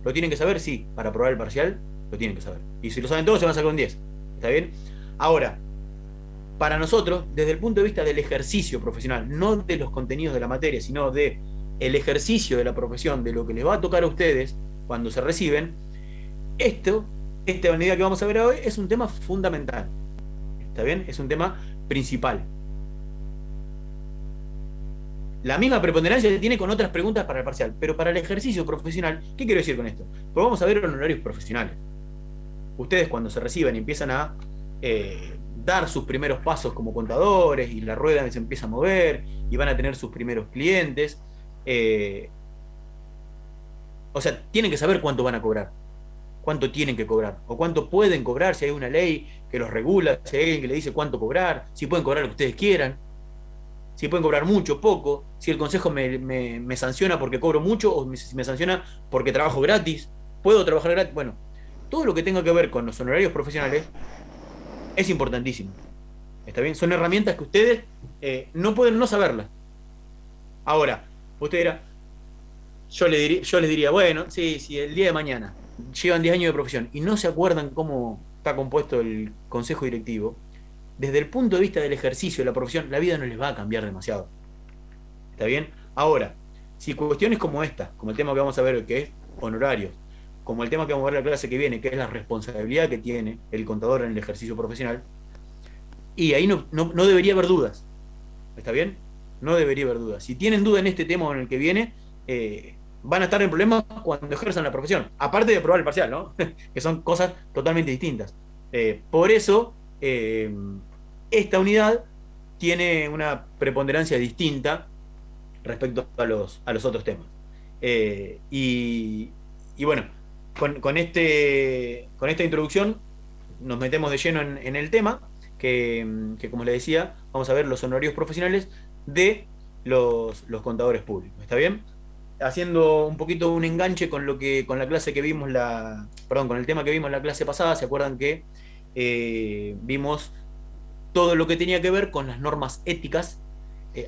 ¿Lo tienen que saber? Sí. Para aprobar el parcial, lo tienen que saber. Y si lo saben todos, se van a sacar un 10. ¿Está bien? Ahora, para nosotros, desde el punto de vista del ejercicio profesional, no de los contenidos de la materia, sino de el ejercicio de la profesión, de lo que les va a tocar a ustedes cuando se reciben, esto, esta unidad que vamos a ver hoy, es un tema fundamental. ¿Está bien? Es un tema principal. La misma preponderancia que tiene con otras preguntas para el parcial, pero para el ejercicio profesional, ¿qué quiero decir con esto? Pues vamos a ver honorarios profesionales. Ustedes cuando se reciben y empiezan a dar sus primeros pasos como contadores y la rueda se empieza a mover y van a tener sus primeros clientes, eh, o sea, tienen que saber cuánto van a cobrar, cuánto tienen que cobrar, o cuánto pueden cobrar, si hay una ley que los regula, si hay alguien que le dice cuánto cobrar, si pueden cobrar lo que ustedes quieran, si pueden cobrar mucho, poco, si el consejo me sanciona porque cobro mucho o me sanciona porque trabajo gratis, puedo trabajar gratis. Bueno, todo lo que tenga que ver con los honorarios profesionales es importantísimo. ¿Está bien? Son herramientas que ustedes no pueden no saberlas. Ahora, usted dirá, yo les diría, bueno, sí, si el día de mañana llevan 10 años de profesión y no se acuerdan cómo está compuesto el consejo directivo, desde el punto de vista del ejercicio de la profesión, la vida no les va a cambiar demasiado. ¿Está bien? Ahora, si cuestiones como esta, como el tema que vamos a ver hoy, que es honorarios, como el tema que vamos a ver en la clase que viene, que es la responsabilidad que tiene el contador en el ejercicio profesional, y ahí no debería haber dudas. ¿Está bien? No debería haber dudas. Si tienen duda en este tema o en el que viene, van a estar en problemas cuando ejerzan la profesión. Aparte de probar el parcial, ¿no? Que son cosas totalmente distintas. Por eso, esta unidad tiene una preponderancia distinta respecto a los otros temas. Y bueno, con esta introducción nos metemos de lleno en el tema, que, como les decía, vamos a ver los honorarios profesionales de los contadores públicos. ¿Está bien? Haciendo un poquito un enganche con lo que, con la clase que vimos perdón, con el tema que vimos la clase pasada, ¿se acuerdan que vimos todo lo que tenía que ver con las normas éticas?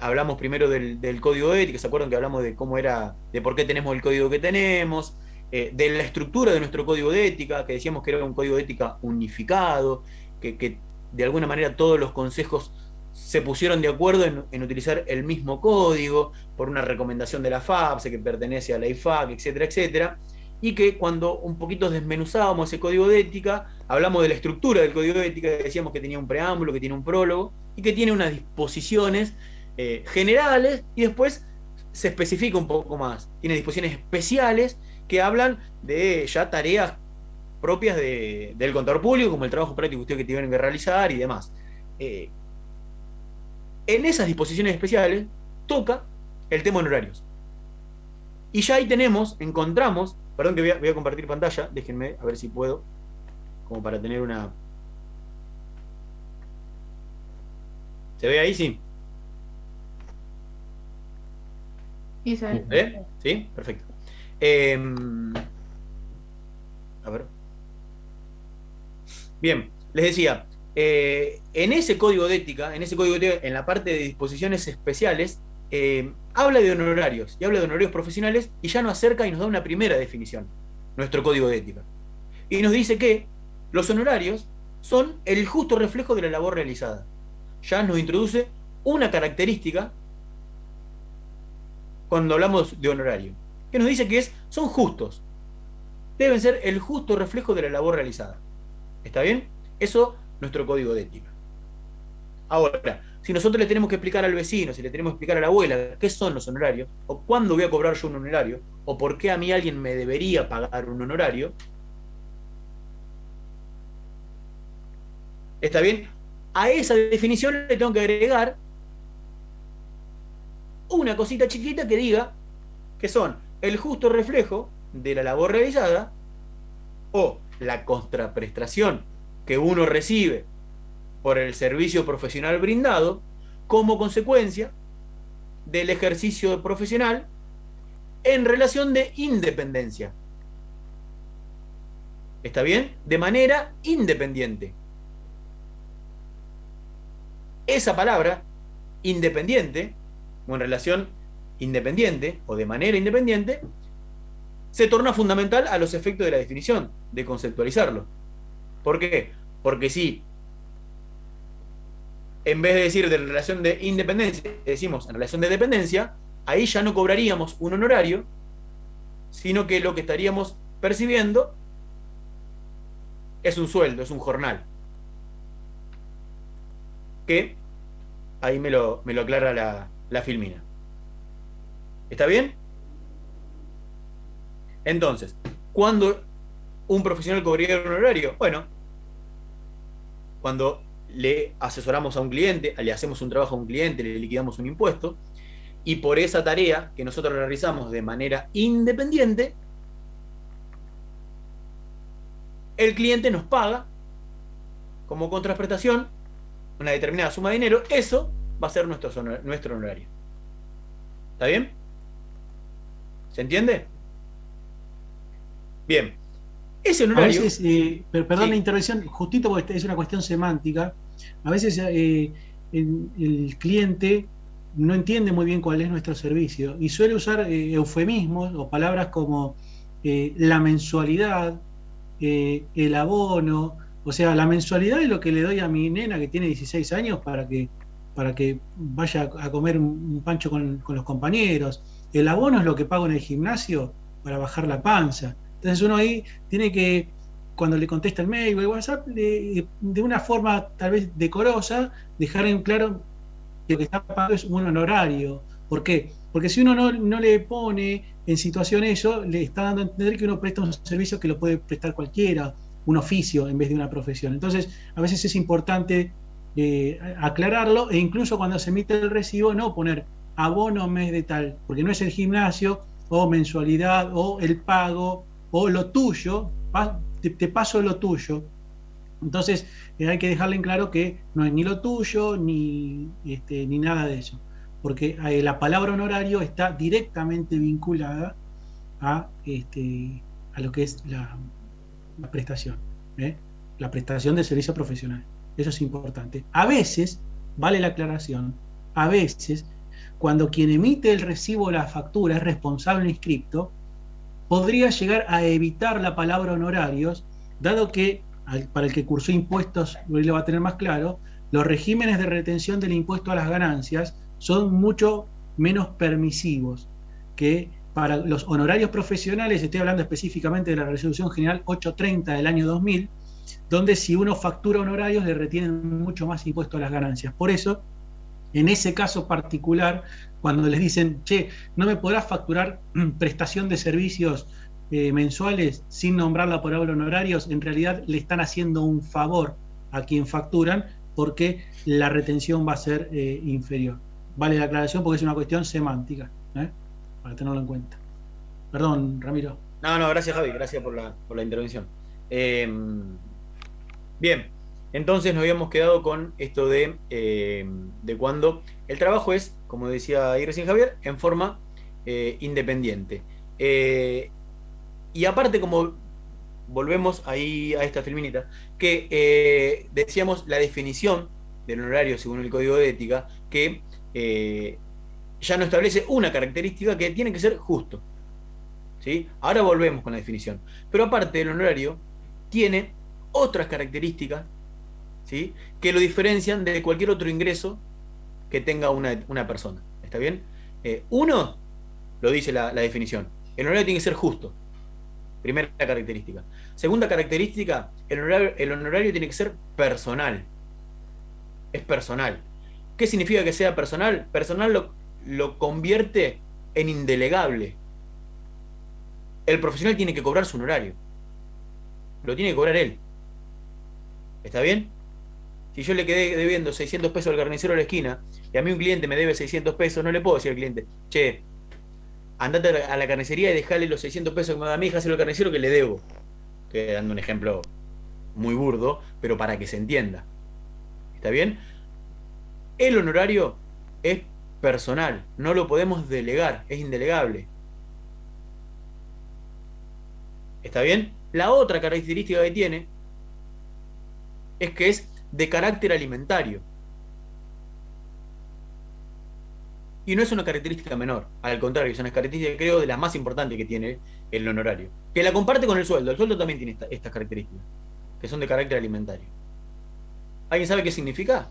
Hablamos primero del código de ética, ¿se acuerdan que hablamos de cómo era, de por qué tenemos el código que tenemos, de la estructura de nuestro código de ética, que decíamos que era un código de ética unificado, que de alguna manera todos los consejos se pusieron de acuerdo en utilizar el mismo código por una recomendación de la FAPSE que pertenece a la IFAC, etcétera, etcétera, y que cuando un poquito desmenuzábamos ese código de ética, hablamos de la estructura del código de ética, decíamos que tenía un preámbulo, que tiene un prólogo y que tiene unas disposiciones generales y después se especifica un poco más. Tiene disposiciones especiales que hablan de ya tareas propias del contador público, como el trabajo práctico que ustedes que tienen que realizar y demás. Eh, en esas disposiciones especiales toca el tema honorarios. Y ya ahí encontramos, perdón que voy a compartir pantalla, déjenme a ver si puedo, como para tener una... ¿Se ve ahí? Sí. Isabel. ¿Sí? Perfecto. Eh, a ver. Bien, les decía, en ese código de ética, en la parte de disposiciones especiales, habla de honorarios y habla de honorarios profesionales y ya nos acerca y nos da una primera definición, nuestro código de ética. Y nos dice que los honorarios son el justo reflejo de la labor realizada. Ya nos introduce una característica cuando hablamos de honorario, que nos dice que son justos, deben ser el justo reflejo de la labor realizada. ¿Está bien? Eso, nuestro código de ética. Ahora, si nosotros le tenemos que explicar al vecino, si le tenemos que explicar a la abuela qué son los honorarios, o cuándo voy a cobrar yo un honorario, o por qué a mí alguien me debería pagar un honorario, ¿está bien? A esa definición le tengo que agregar una cosita chiquita que diga que son el justo reflejo de la labor realizada o la contraprestación que uno recibe por el servicio profesional brindado como consecuencia del ejercicio profesional en relación de independencia. ¿Está bien? De manera independiente. Esa palabra, independiente, o en relación independiente, o de manera independiente, se torna fundamental a los efectos de la definición, de conceptualizarlo. ¿Por qué? Porque si en vez de decir de relación de independencia, decimos en relación de dependencia, ahí ya no cobraríamos un honorario, sino que lo que estaríamos percibiendo es un sueldo, es un jornal. Que ahí me lo aclara la Filmina. ¿Está bien? Entonces, ¿cuándo un profesional cobraría un honorario? Bueno, cuando le asesoramos a un cliente, le hacemos un trabajo a un cliente, le liquidamos un impuesto, y por esa tarea que nosotros realizamos de manera independiente, el cliente nos paga como contraprestación una determinada suma de dinero, eso va a ser nuestro honorario. ¿Está bien? ¿Se entiende? Bien. Ese A honorario... veces, perdón la Sí, intervención, justito porque es una cuestión semántica, a veces el cliente no entiende muy bien cuál es nuestro servicio y suele usar eufemismos o palabras como la mensualidad, el abono, o sea, la mensualidad es lo que le doy a mi nena que tiene 16 años para que vaya a comer un pancho con los compañeros. El abono es lo que pago en el gimnasio para bajar la panza. Entonces uno ahí tiene que, cuando le contesta el mail o el WhatsApp, de una forma tal vez decorosa, dejar en claro que lo que está pagando es un honorario. ¿Por qué? Porque si uno no le pone en situación eso, le está dando a entender que uno presta un servicio que lo puede prestar cualquiera, un oficio en vez de una profesión. Entonces, a veces es importante aclararlo e incluso cuando se emite el recibo, no poner abono mes de tal, porque no es el gimnasio o mensualidad o el pago o lo tuyo, te paso lo tuyo. Entonces hay que dejarle en claro que no es ni lo tuyo ni nada de eso, porque la palabra honorario está directamente vinculada a lo que es la prestación, ¿eh? La prestación de servicio profesional. Eso es importante. A veces, vale la aclaración, a veces, cuando quien emite el recibo o la factura es responsable inscripto, podría llegar a evitar la palabra honorarios, dado que, para el que cursó impuestos, hoy lo va a tener más claro, los regímenes de retención del impuesto a las ganancias son mucho menos permisivos que para los honorarios profesionales. Estoy hablando específicamente de la Resolución General 830 del año 2000, donde si uno factura honorarios le retienen mucho más impuesto a las ganancias. Por eso, en ese caso particular, cuando les dicen, che, no me podrás facturar prestación de servicios mensuales sin nombrarla por honorarios, en realidad le están haciendo un favor a quien facturan porque la retención va a ser inferior. Vale la aclaración porque es una cuestión semántica, para tenerlo en cuenta. Perdón, Ramiro. no, gracias Javi, gracias por la intervención. Bien, entonces nos habíamos quedado con esto de cuando el trabajo es, como decía ahí recién Javier, en forma independiente. Y aparte, como volvemos ahí a esta filminita, que decíamos la definición del honorario según el Código de Ética, que ya no establece una característica que tiene que ser justo. ¿Sí? Ahora volvemos con la definición. Pero aparte del honorario, tiene otras características, ¿sí? Que lo diferencian de cualquier otro ingreso que tenga una persona. ¿Está bien? Uno, lo dice la definición, el honorario tiene que ser justo. Primera característica. Segunda característica, el honorario tiene que ser personal. Es personal. ¿Qué significa que sea personal? Personal lo convierte en indelegable. El profesional tiene que cobrar su honorario. Lo tiene que cobrar él. ¿Está bien? Si yo le quedé debiendo 600 pesos al carnicero de la esquina y a mí un cliente me debe 600 pesos, no le puedo decir al cliente, che, andate a la carnicería y dejale los 600 pesos que me da a mi hija, hazlo al carnicero que le debo. Estoy dando un ejemplo muy burdo, pero para que se entienda. ¿Está bien? El honorario es personal, no lo podemos delegar, es indelegable. ¿Está bien? La otra característica que tiene es que es de carácter alimentario. Y no es una característica menor, al contrario, es una característica, creo, de las más importantes que tiene el honorario. Que la comparte con el sueldo. El sueldo también tiene estas características, que son de carácter alimentario. ¿Alguien sabe qué significa?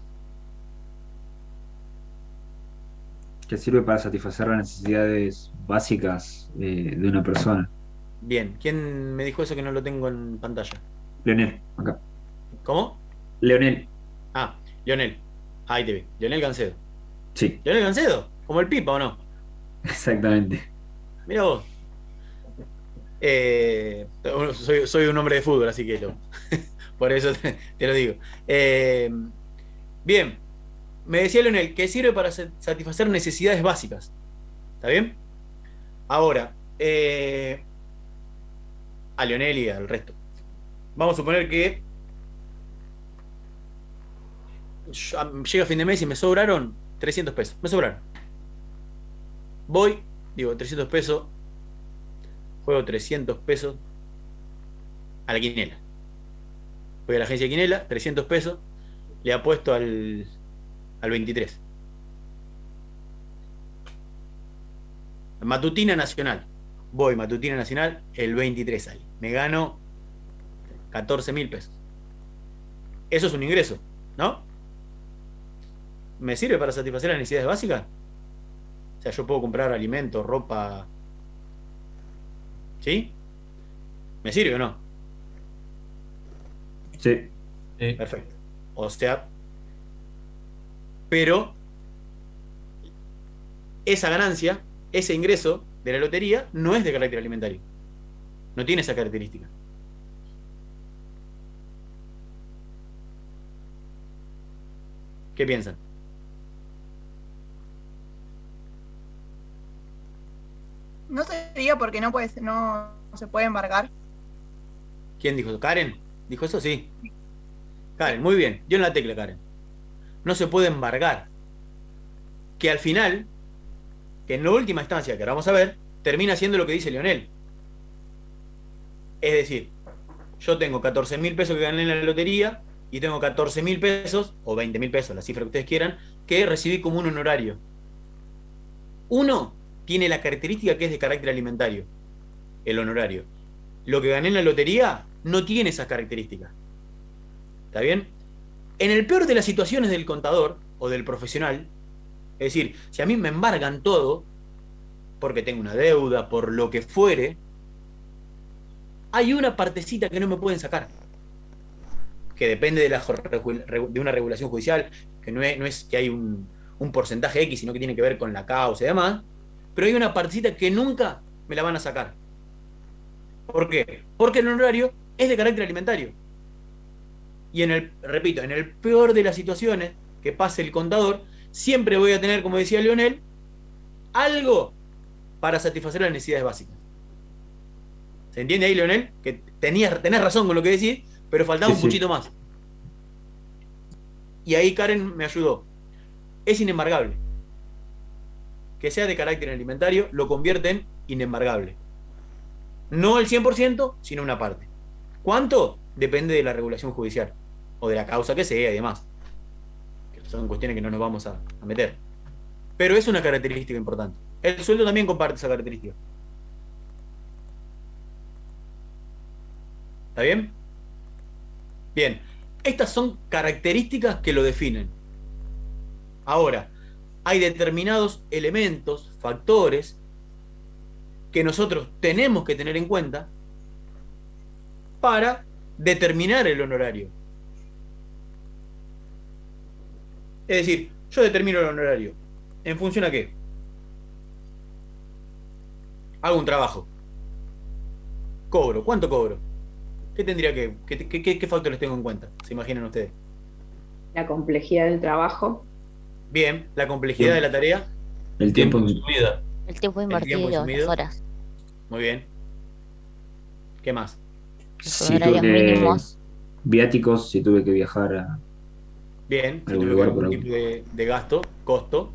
Que sirve para satisfacer las necesidades básicas de una persona. Bien, ¿quién me dijo eso que no lo tengo en pantalla? Leonel, acá. ¿Cómo? Leonel, Ah, Lionel. Ahí te vi. Lionel Gancedo. sí, ¿Lionel Gancedo? ¿Como el Pipa o no? exactamente. Mira vos. Soy un hombre de fútbol, así que por eso te lo digo. Bien, me decía Leonel que sirve para satisfacer necesidades básicas. ¿Está bien? Ahora, a Leonel y al resto. Vamos a suponer que llega fin de mes y me sobraron 300 pesos. Me sobraron. Voy, digo, 300 pesos, juego 300 pesos a la quinela. Voy a la agencia de quinela, 300 pesos, le apuesto al 23. Matutina Nacional. Voy, Matutina Nacional, el 23 sale. Me gano 14.000 pesos. Eso es un ingreso, ¿no? ¿Me sirve para satisfacer las necesidades básicas? O sea, yo puedo comprar alimentos, ropa. ¿Sí? ¿Me sirve o no? Sí, Perfecto. O sea, pero esa ganancia, ese ingreso de la lotería no es de carácter alimentario. No tiene esa característica. ¿Qué piensan? No sería porque no se puede embargar. ¿Quién dijo eso? ¿Karen? ¿Dijo eso? Sí. Karen, muy bien. Dio en la tecla, Karen. No se puede embargar. Que al final, que en la última instancia, que ahora vamos a ver, termina siendo lo que dice Leonel. Es decir, yo tengo 14.000 pesos que gané en la lotería y tengo 14.000 pesos, o 20.000 pesos, la cifra que ustedes quieran, que recibí como un honorario. Uno tiene la característica que es de carácter alimentario, el honorario. Lo que gané en la lotería no tiene esas características. ¿Está bien? En el peor de las situaciones del contador o del profesional, es decir, si a mí me embargan todo, porque tengo una deuda, por lo que fuere, hay una partecita que no me pueden sacar, que depende de una regulación judicial, que no es que hay un porcentaje X, sino que tiene que ver con la causa y demás, pero hay una partecita que nunca me la van a sacar. ¿Por qué? Porque el honorario es de carácter alimentario. Y repito, en el peor de las situaciones que pase el contador, siempre voy a tener, como decía Leonel, algo para satisfacer las necesidades básicas. ¿Se entiende ahí, Leonel? Que tenés razón con lo que decís, pero faltaba un puchito más. Y ahí Karen me ayudó. Es inembargable. Que sea de carácter alimentario lo convierte en inembargable. No el 100%, sino una parte. ¿Cuánto? Depende de la regulación judicial o de la causa que sea y demás. Que son cuestiones que no nos vamos a meter. Pero es una característica importante. El sueldo también comparte esa característica. ¿Está bien? Bien. Estas son características que lo definen. Ahora, hay determinados elementos, factores, que nosotros tenemos que tener en cuenta para determinar el honorario. Es decir, yo determino el honorario. ¿En función a qué? Hago un trabajo. Cobro. ¿Cuánto cobro? ¿Qué tendría qué factores tengo en cuenta? ¿Se imaginan ustedes? La complejidad del trabajo. Bien, la complejidad de la tarea. el tiempo en su vida. El tiempo El tiempo invertido, insumido. las horas, Muy bien. ¿Qué más? los Si horarios tuve mínimos. viáticos, si tuve que viajar a Bien, si algún tuve lugar algún por tipo de gasto, costo.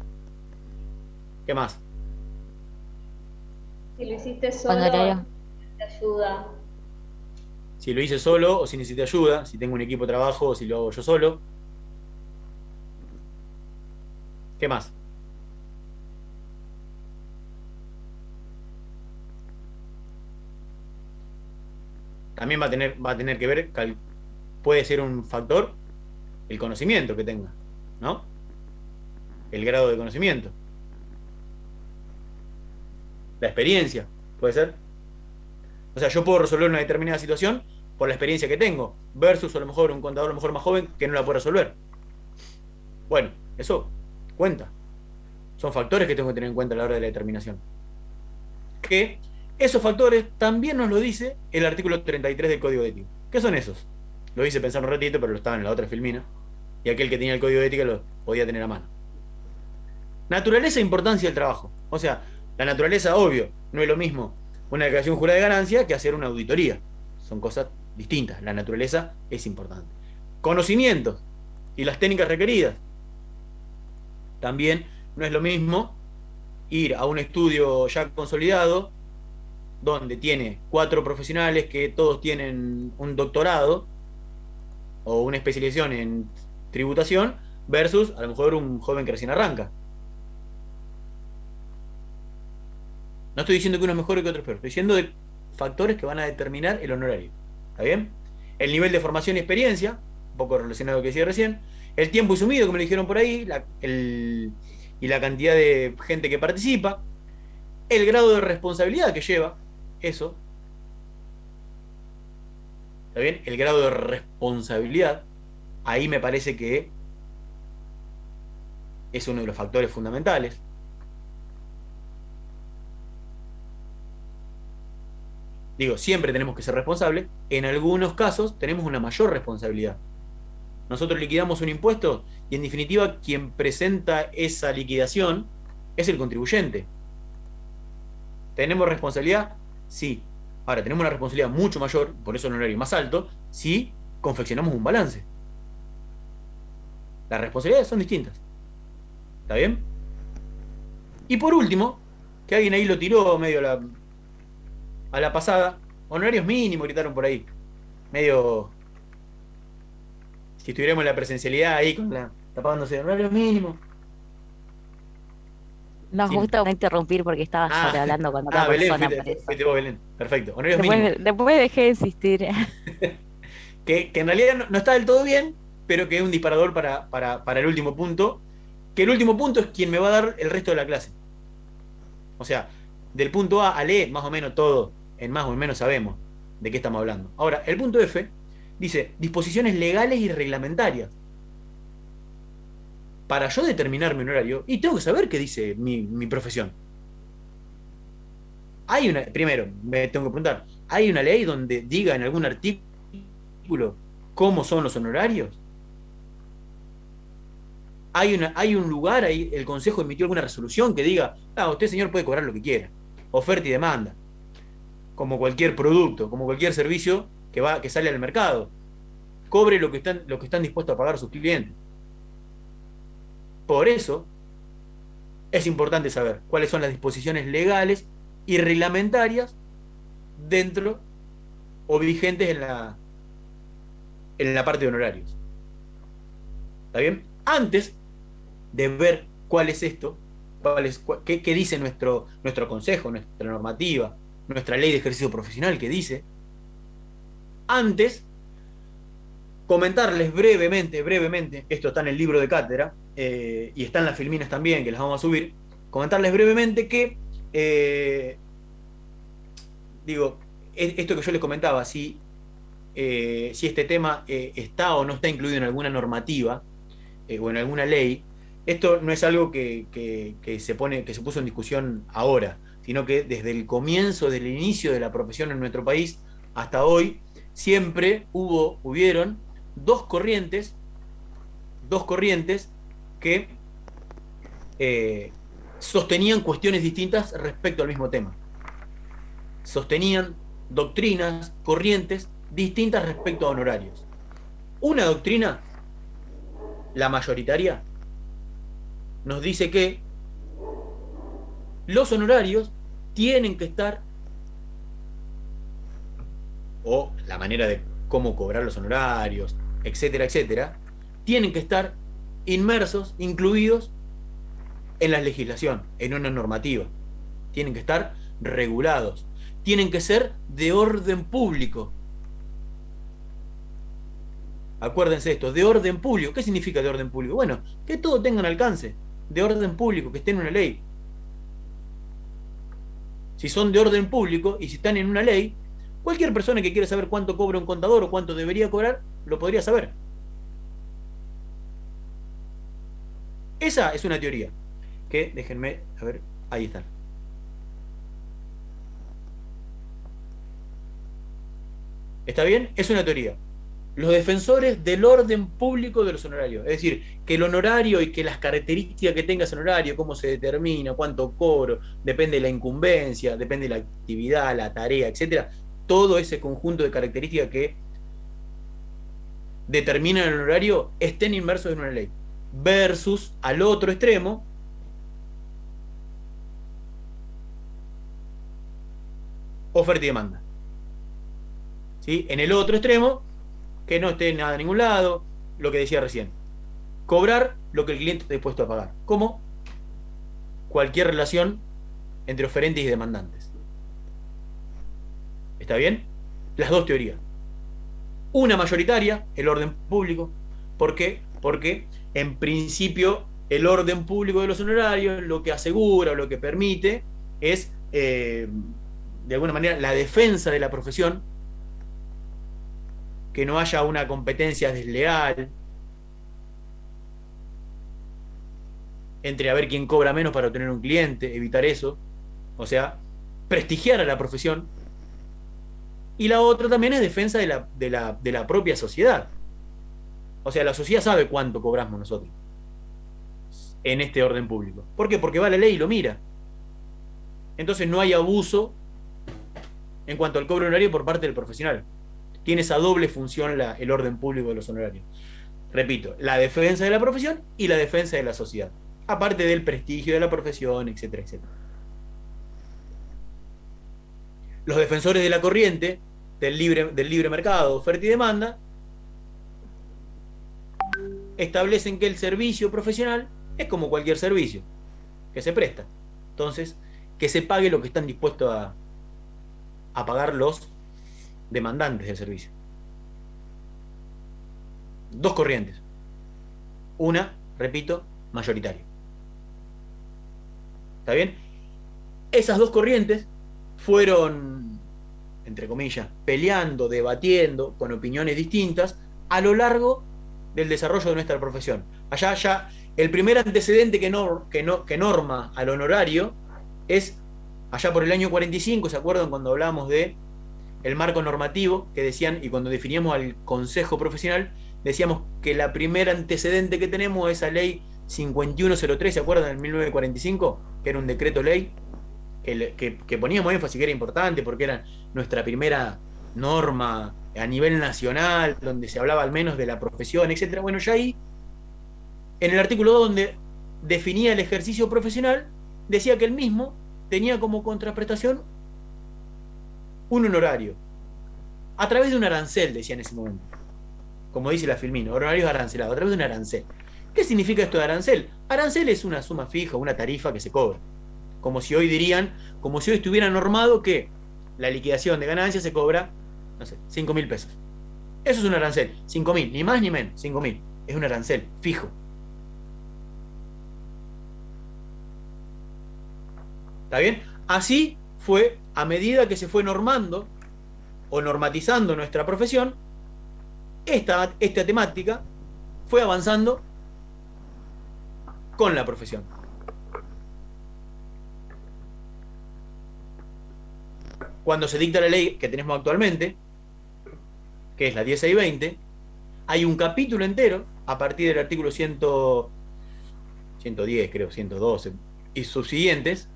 ¿Qué más? Si lo hiciste solo, Honorario. te ayuda. Si lo hice solo o si necesito ayuda, si tengo un equipo de trabajo o si lo hago yo solo. ¿Qué más? también va a tener que ver, puede ser un factor el conocimiento que tenga, ¿no? El grado de conocimiento. La experiencia, puede ser. O sea, yo puedo resolver una determinada situación por la experiencia que tengo, versus a lo mejor un contador a lo mejor más joven que no la puede resolver. Bueno, eso cuenta. Son factores que tengo que tener en cuenta a la hora de la determinación. Que esos factores también nos lo dice el artículo 33 del Código de Ética. ¿Qué son esos? Lo hice pensar un ratito, pero lo estaba en la otra filmina. Y aquel que tenía el Código de Ética lo podía tener a mano. Naturaleza e importancia del trabajo. O sea, la naturaleza, obvio, no es lo mismo una declaración jurada de ganancia que hacer una auditoría. Son cosas distintas. La naturaleza es importante. Conocimientos y las técnicas requeridas. También no es lo mismo ir a un estudio ya consolidado, donde tiene 4 profesionales que todos tienen un doctorado o una especialización en tributación, versus a lo mejor un joven que recién arranca. No estoy diciendo que uno es mejor que otro es peor, estoy diciendo de factores que van a determinar el honorario. ¿Está bien? El nivel de formación y experiencia, un poco relacionado a lo que decía recién, el tiempo sumido, que me lo dijeron por ahí, y la cantidad de gente que participa, el grado de responsabilidad que lleva, eso. ¿Está bien? El grado de responsabilidad, ahí me parece que es uno de los factores fundamentales. Digo, siempre tenemos que ser responsables. En algunos casos tenemos una mayor responsabilidad. Nosotros liquidamos un impuesto y en definitiva quien presenta esa liquidación es el contribuyente. ¿Tenemos responsabilidad? Sí. Ahora, tenemos una responsabilidad mucho mayor, por eso el honorario más alto, si confeccionamos un balance. Las responsabilidades son distintas. ¿Está bien? Y por último, que alguien ahí lo tiró medio a la pasada, honorarios mínimos gritaron por ahí. Medio... Si estuviéramos en la presencialidad ahí con la tapándose, honorarios mínimos. Nos Sí. gusta interrumpir porque estaba sobrehablando con otra Belén, persona. Por eso. fuiste vos, Belén. Perfecto. Honorarios mínimos. Después dejé de insistir. Que en realidad no está del todo bien, pero que es un disparador para el último punto. Que el último punto es quien me va a dar el resto de la clase. O sea, del punto A al E, más o menos todo, en más o menos sabemos de qué estamos hablando. Ahora, el punto F dice disposiciones legales y reglamentarias. Para yo determinar mi honorario, y tengo que saber qué dice mi profesión. Primero, me tengo que preguntar, ¿hay una ley donde diga en algún artículo cómo son los honorarios? ¿Hay un lugar ahí, el Consejo emitió alguna resolución que diga, usted señor puede cobrar lo que quiera, oferta y demanda, como cualquier producto, como cualquier servicio que sale al mercado, cobre lo que están dispuestos a pagar sus clientes? Por eso es importante saber cuáles son las disposiciones legales y reglamentarias dentro o vigentes en la parte de honorarios. ¿Está bien? Antes de ver cuál es esto, qué dice nuestro consejo, nuestra normativa, nuestra ley de ejercicio profesional, que dice, antes comentarles brevemente, esto está en el libro de cátedra, y está en las filminas también, que las vamos a subir, comentarles brevemente que, esto que yo les comentaba, si este tema está o no está incluido en alguna normativa, o en alguna ley, esto no es algo que se puso en discusión ahora, sino que desde el comienzo, desde el inicio de la profesión en nuestro país hasta hoy, siempre hubieron dos corrientes que sostenían cuestiones distintas respecto al mismo tema. Sostenían doctrinas, corrientes distintas respecto a honorarios. Una doctrina, la mayoritaria, nos dice que los honorarios tienen que estar, o la manera de cómo cobrar los honorarios, etcétera, etcétera, tienen que estar inmersos, incluidos en la legislación, en una normativa. Tienen que estar regulados. Tienen que ser de orden público. acuérdense esto, de orden público. ¿Qué significa de orden público? Bueno, que todo tenga un alcance, de orden público, que esté en una ley. Si son de orden público y si están en una ley, cualquier persona que quiera saber cuánto cobra un contador o cuánto debería cobrar, lo podría saber. Esa es una teoría. Que, déjenme, a ver, ahí está. ¿Está bien? Es una teoría. Los defensores del orden público de los honorarios. Es decir, que el honorario y que las características que tenga ese honorario, cómo se determina, cuánto cobro, depende de la incumbencia, depende de la actividad, la tarea, etcétera. Todo ese conjunto de características que determinan el honorario estén inmersos en una ley. Versus al otro extremo, oferta y demanda. ¿Sí? En el otro extremo, que no esté nada en ningún lado, lo que decía recién. Cobrar lo que el cliente está dispuesto a pagar. Como cualquier relación entre oferentes y demandantes. ¿Está bien? Las dos teorías. Una mayoritaria, el orden público. ¿Por qué? Porque en principio el orden público de los honorarios lo que asegura o lo que permite es, de alguna manera, la defensa de la profesión, que no haya una competencia desleal entre a ver quién cobra menos para obtener un cliente, evitar eso, o sea, prestigiar a la profesión. Y la otra también es defensa de la propia sociedad. O sea, la sociedad sabe cuánto cobramos nosotros en este orden público. ¿Por qué? Porque va la ley y lo mira. Entonces no hay abuso en cuanto al cobro honorario por parte del profesional. Tiene esa doble función el orden público de los honorarios. Repito, la defensa de la profesión y la defensa de la sociedad. Aparte del prestigio de la profesión, etcétera, etcétera. Los defensores de la corriente, del libre mercado, oferta y demanda, establecen que el servicio profesional es como cualquier servicio que se presta. Entonces, que se pague lo que están dispuestos a pagar los demandantes del servicio. Dos corrientes. Una, repito, mayoritaria. ¿Está bien? Esas dos corrientes fueron, entre comillas, peleando, debatiendo, con opiniones distintas, a lo largo del desarrollo de nuestra profesión. Allá ya el primer antecedente que norma al honorario es allá por el año 45, ¿se acuerdan cuando hablamos de el marco normativo que decían, y cuando definíamos al consejo profesional, decíamos que la primer antecedente que tenemos es esa ley 5103, ¿se acuerdan? Del 1945, que era un decreto ley, que poníamos énfasis, que era importante, porque era nuestra primera norma a nivel nacional, donde se hablaba al menos de la profesión, etcétera. Bueno, ya ahí, en el artículo 2, donde definía el ejercicio profesional, decía que el mismo tenía como contraprestación un honorario, a través de un arancel, decía en ese momento, como dice la Filmino, honorarios arancelados, a través de un arancel. ¿Qué significa esto de arancel? Arancel es una suma fija, una tarifa que se cobra, como si hoy estuviera normado que la liquidación de ganancias se cobra, no sé, 5.000 pesos. Eso es un arancel, 5.000, ni más ni menos, 5.000, es un arancel fijo. ¿Está bien? Así fue, a medida que se fue normando o normatizando nuestra profesión, esta temática fue avanzando con la profesión. Cuando se dicta la ley que tenemos actualmente, que es la 1620, hay un capítulo entero, a partir del artículo 110, creo, 112 y subsiguientes,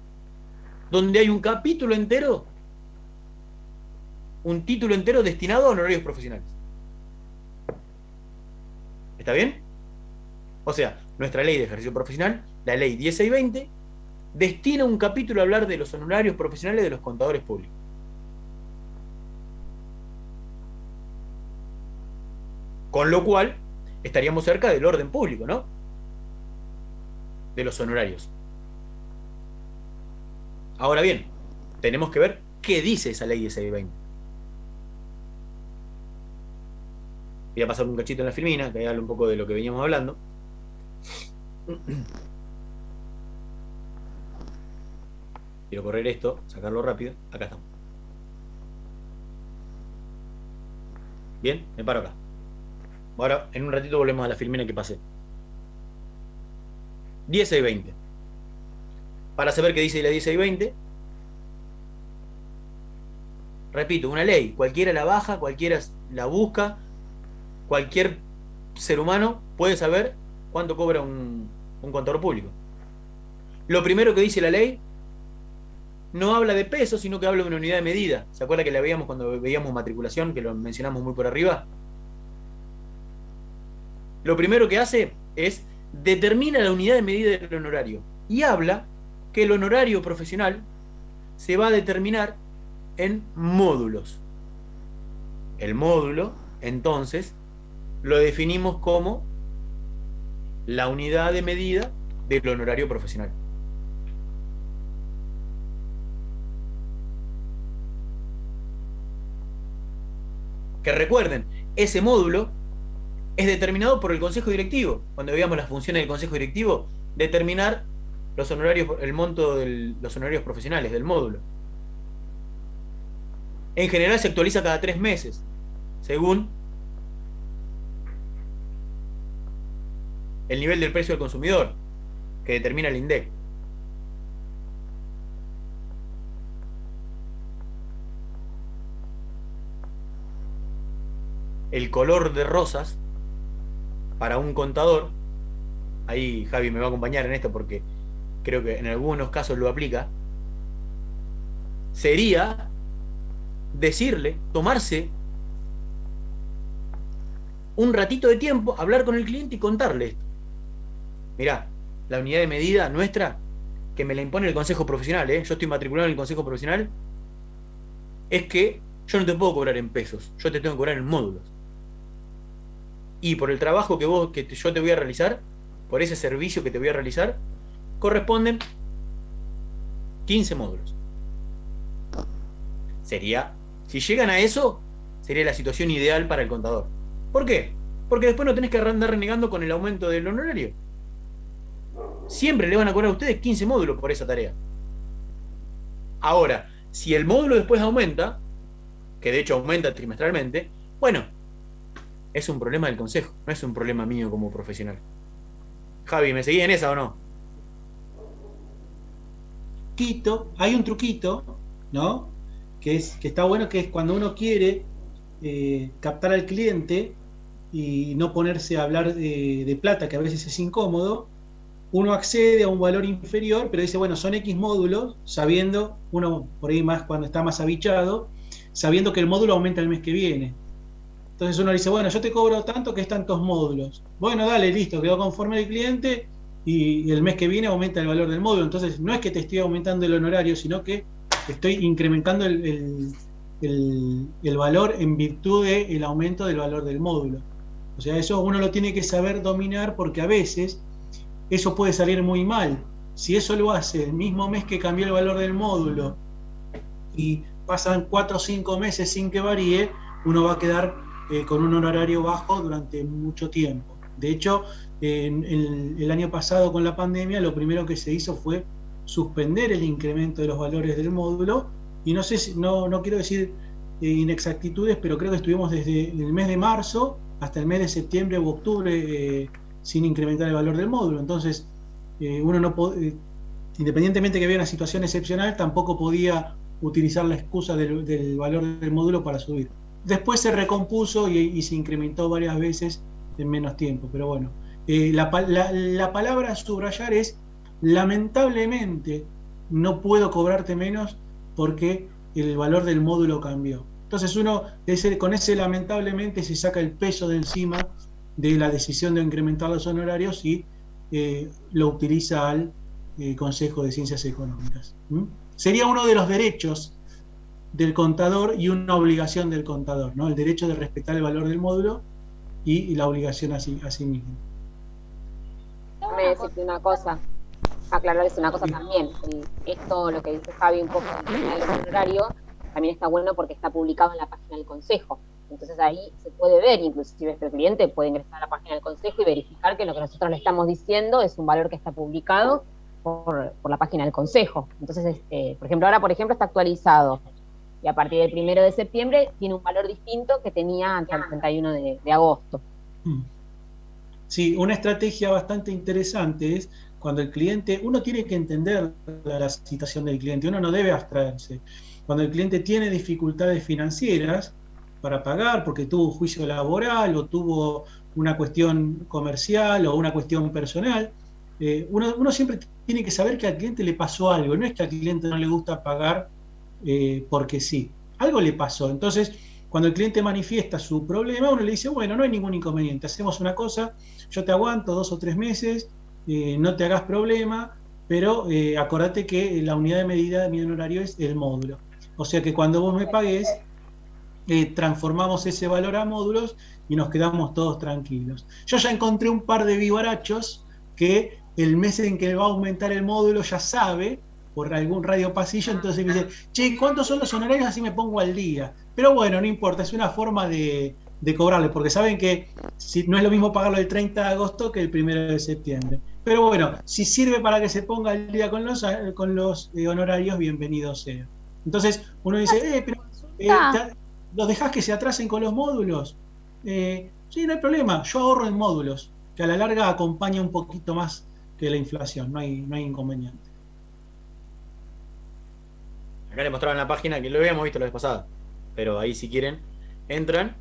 donde hay un capítulo entero, un título entero destinado a honorarios profesionales. ¿Está bien? O sea, nuestra ley de ejercicio profesional, la ley 1620, destina un capítulo a hablar de los honorarios profesionales de los contadores públicos. Con lo cual, estaríamos cerca del orden público, ¿no? De los honorarios. Ahora bien, tenemos que ver qué dice esa ley 1620. Voy a pasar un cachito en la filmina, que habla un poco de lo que veníamos hablando. Quiero correr esto, sacarlo rápido. Acá estamos. Bien, me paro acá. Ahora, en un ratito volvemos a la filmina que pasé. 10 y 20. Para saber qué dice la 10 y 20, repito, una ley. Cualquiera la baja, cualquiera la busca, cualquier ser humano puede saber cuánto cobra un contador público. Lo primero que dice la ley no habla de peso, sino que habla de una unidad de medida. ¿Se acuerda que la veíamos cuando veíamos matriculación, que lo mencionamos muy por arriba? Lo primero que hace es determina la unidad de medida del honorario y habla que el honorario profesional se va a determinar en módulos. El módulo, entonces, lo definimos como la unidad de medida del honorario profesional. Que recuerden, ese módulo es determinado por el consejo directivo. Cuando veamos las funciones del consejo directivo, determinar los honorarios, el monto de los honorarios profesionales del módulo. En general se actualiza cada 3 meses, según el nivel del precio del consumidor, que determina el INDEC. El color de rosas para un contador, ahí Javi me va a acompañar en esto porque creo que en algunos casos lo aplica, sería decirle, tomarse un ratito de tiempo, hablar con el cliente y contarle esto. Mirá, la unidad de medida nuestra, que me la impone el consejo profesional, yo estoy matriculado en el consejo profesional, es que yo no te puedo cobrar en pesos, yo te tengo que cobrar en módulos. Y por el trabajo que yo te voy a realizar, por ese servicio que te voy a realizar, corresponden 15 módulos. Si llegan a eso, sería la situación ideal para el contador. ¿Por qué? Porque después no tenés que andar renegando con el aumento del honorario. Siempre le van a cobrar a ustedes 15 módulos por esa tarea. Ahora, si el módulo después aumenta, que de hecho aumenta trimestralmente, bueno, es un problema del consejo, no es un problema mío como profesional. Javi, ¿me seguís en esa o no? Hay un truquito, ¿no? Que está bueno, que es cuando uno quiere captar al cliente y no ponerse a hablar de plata, que a veces es incómodo, uno accede a un valor inferior, pero dice, bueno, son X módulos, sabiendo, uno por ahí más cuando está más abichado, sabiendo que el módulo aumenta el mes que viene. Entonces uno dice, bueno, yo te cobro tanto que es tantos módulos. Bueno, dale, listo, quedó conforme el cliente y el mes que viene aumenta el valor del módulo. Entonces no es que te estoy aumentando el honorario, sino que estoy incrementando el valor en virtud del aumento del valor del módulo. O sea, eso uno lo tiene que saber dominar porque a veces eso puede salir muy mal. Si eso lo hace el mismo mes que cambió el valor del módulo y pasan 4 o 5 meses sin que varíe, uno va a quedar con un honorario bajo durante mucho tiempo. De hecho, el año pasado con la pandemia, lo primero que se hizo fue suspender el incremento de los valores del módulo, y no sé si, no quiero decir inexactitudes, pero creo que estuvimos desde el mes de marzo hasta el mes de septiembre u octubre sin incrementar el valor del módulo. Entonces, uno no independientemente que había una situación excepcional, tampoco podía utilizar la excusa del valor del módulo para subir. Después se recompuso y se incrementó varias veces en menos tiempo, pero bueno. La palabra a subrayar es, lamentablemente, no puedo cobrarte menos porque el valor del módulo cambió. Entonces uno, con ese lamentablemente, se saca el peso de encima de la decisión de incrementar los honorarios y lo utiliza al Consejo de Ciencias Económicas. Sería uno de los derechos del contador y una obligación del contador, ¿no? El derecho de respetar el valor del módulo y la obligación a sí mismo. Déjame decirte una cosa, aclararles una cosa también. Esto, lo que dice Javi un poco del horario, también está bueno porque está publicado en la página del Consejo. Entonces ahí se puede ver, inclusive el cliente puede ingresar a la página del consejo y verificar que lo que nosotros le estamos diciendo es un valor que está publicado por la página del consejo. Entonces, por ejemplo, ahora está actualizado, y a partir del 1 de septiembre tiene un valor distinto que tenía antes del 31 de agosto. Sí, una estrategia bastante interesante es cuando el cliente, uno tiene que entender la situación del cliente, uno no debe abstraerse. Cuando el cliente tiene dificultades financieras para pagar porque tuvo un juicio laboral o tuvo una cuestión comercial o una cuestión personal, uno siempre tiene que saber que al cliente le pasó algo, no es que al cliente no le gusta pagar porque sí, algo le pasó. Entonces, cuando el cliente manifiesta su problema, uno le dice, bueno, no hay ningún inconveniente, hacemos una cosa, yo te aguanto 2 o 3 meses, no te hagas problema, pero acordate que la unidad de medida de mi honorario es el módulo. O sea que cuando vos me pagues, transformamos ese valor a módulos y nos quedamos todos tranquilos. Yo ya encontré un par de vivarachos que el mes en que va a aumentar el módulo ya sabe, por algún radio pasillo, entonces me dice, che, ¿cuántos son los honorarios? Así me pongo al día. Pero bueno, no importa, es una forma de cobrarle, porque saben que no es lo mismo pagarlo el 30 de agosto que el 1 de septiembre. Pero bueno, si sirve para que se ponga al día con los honorarios, bienvenido sea. Entonces uno dice, pero ¿los dejás que se atrasen con los módulos? Sí, no hay problema, yo ahorro en módulos, que a la larga acompaña un poquito más que la inflación, no hay inconveniente. Acá le mostraban la página que lo habíamos visto la vez pasada, pero ahí si quieren, entran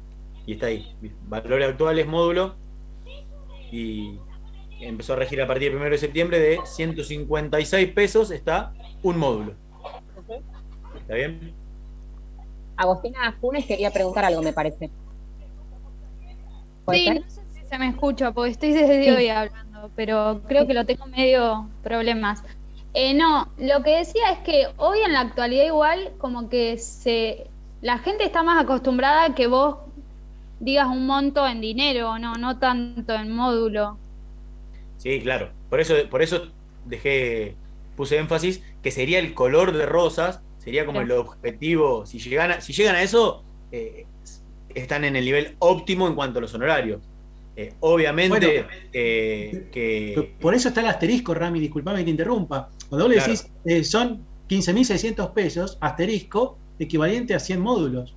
y está ahí, valores actuales, módulo, y empezó a regir a partir del 1 de septiembre de 156 pesos está un módulo. ¿Está bien? Agostina Funes quería preguntar algo, me parece. Sí, no sé si se me escucha, porque estoy desde hoy hablando, pero creo que lo tengo medio problemas. No, lo que decía es que hoy en la actualidad igual como que la gente está más acostumbrada a que vos digas un monto en dinero, no tanto en módulo. Sí, claro. Por eso puse énfasis que sería el color de rosas, sería como el objetivo. Si llegan a eso, están en el nivel óptimo en cuanto a los honorarios. Obviamente que... Por eso está el asterisco, Rami, disculpame que te interrumpa. Cuando vos le decís son 15.600 pesos, asterisco, equivalente a 100 módulos.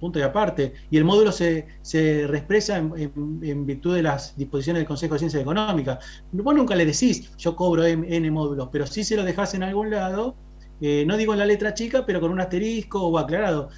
Punto y aparte. Y el módulo se expresa en virtud de las disposiciones del Consejo de Ciencias Económicas. Vos nunca le decís, yo cobro N módulos, pero sí se lo dejás en algún lado, no digo en la letra chica, pero con un asterisco o aclarado.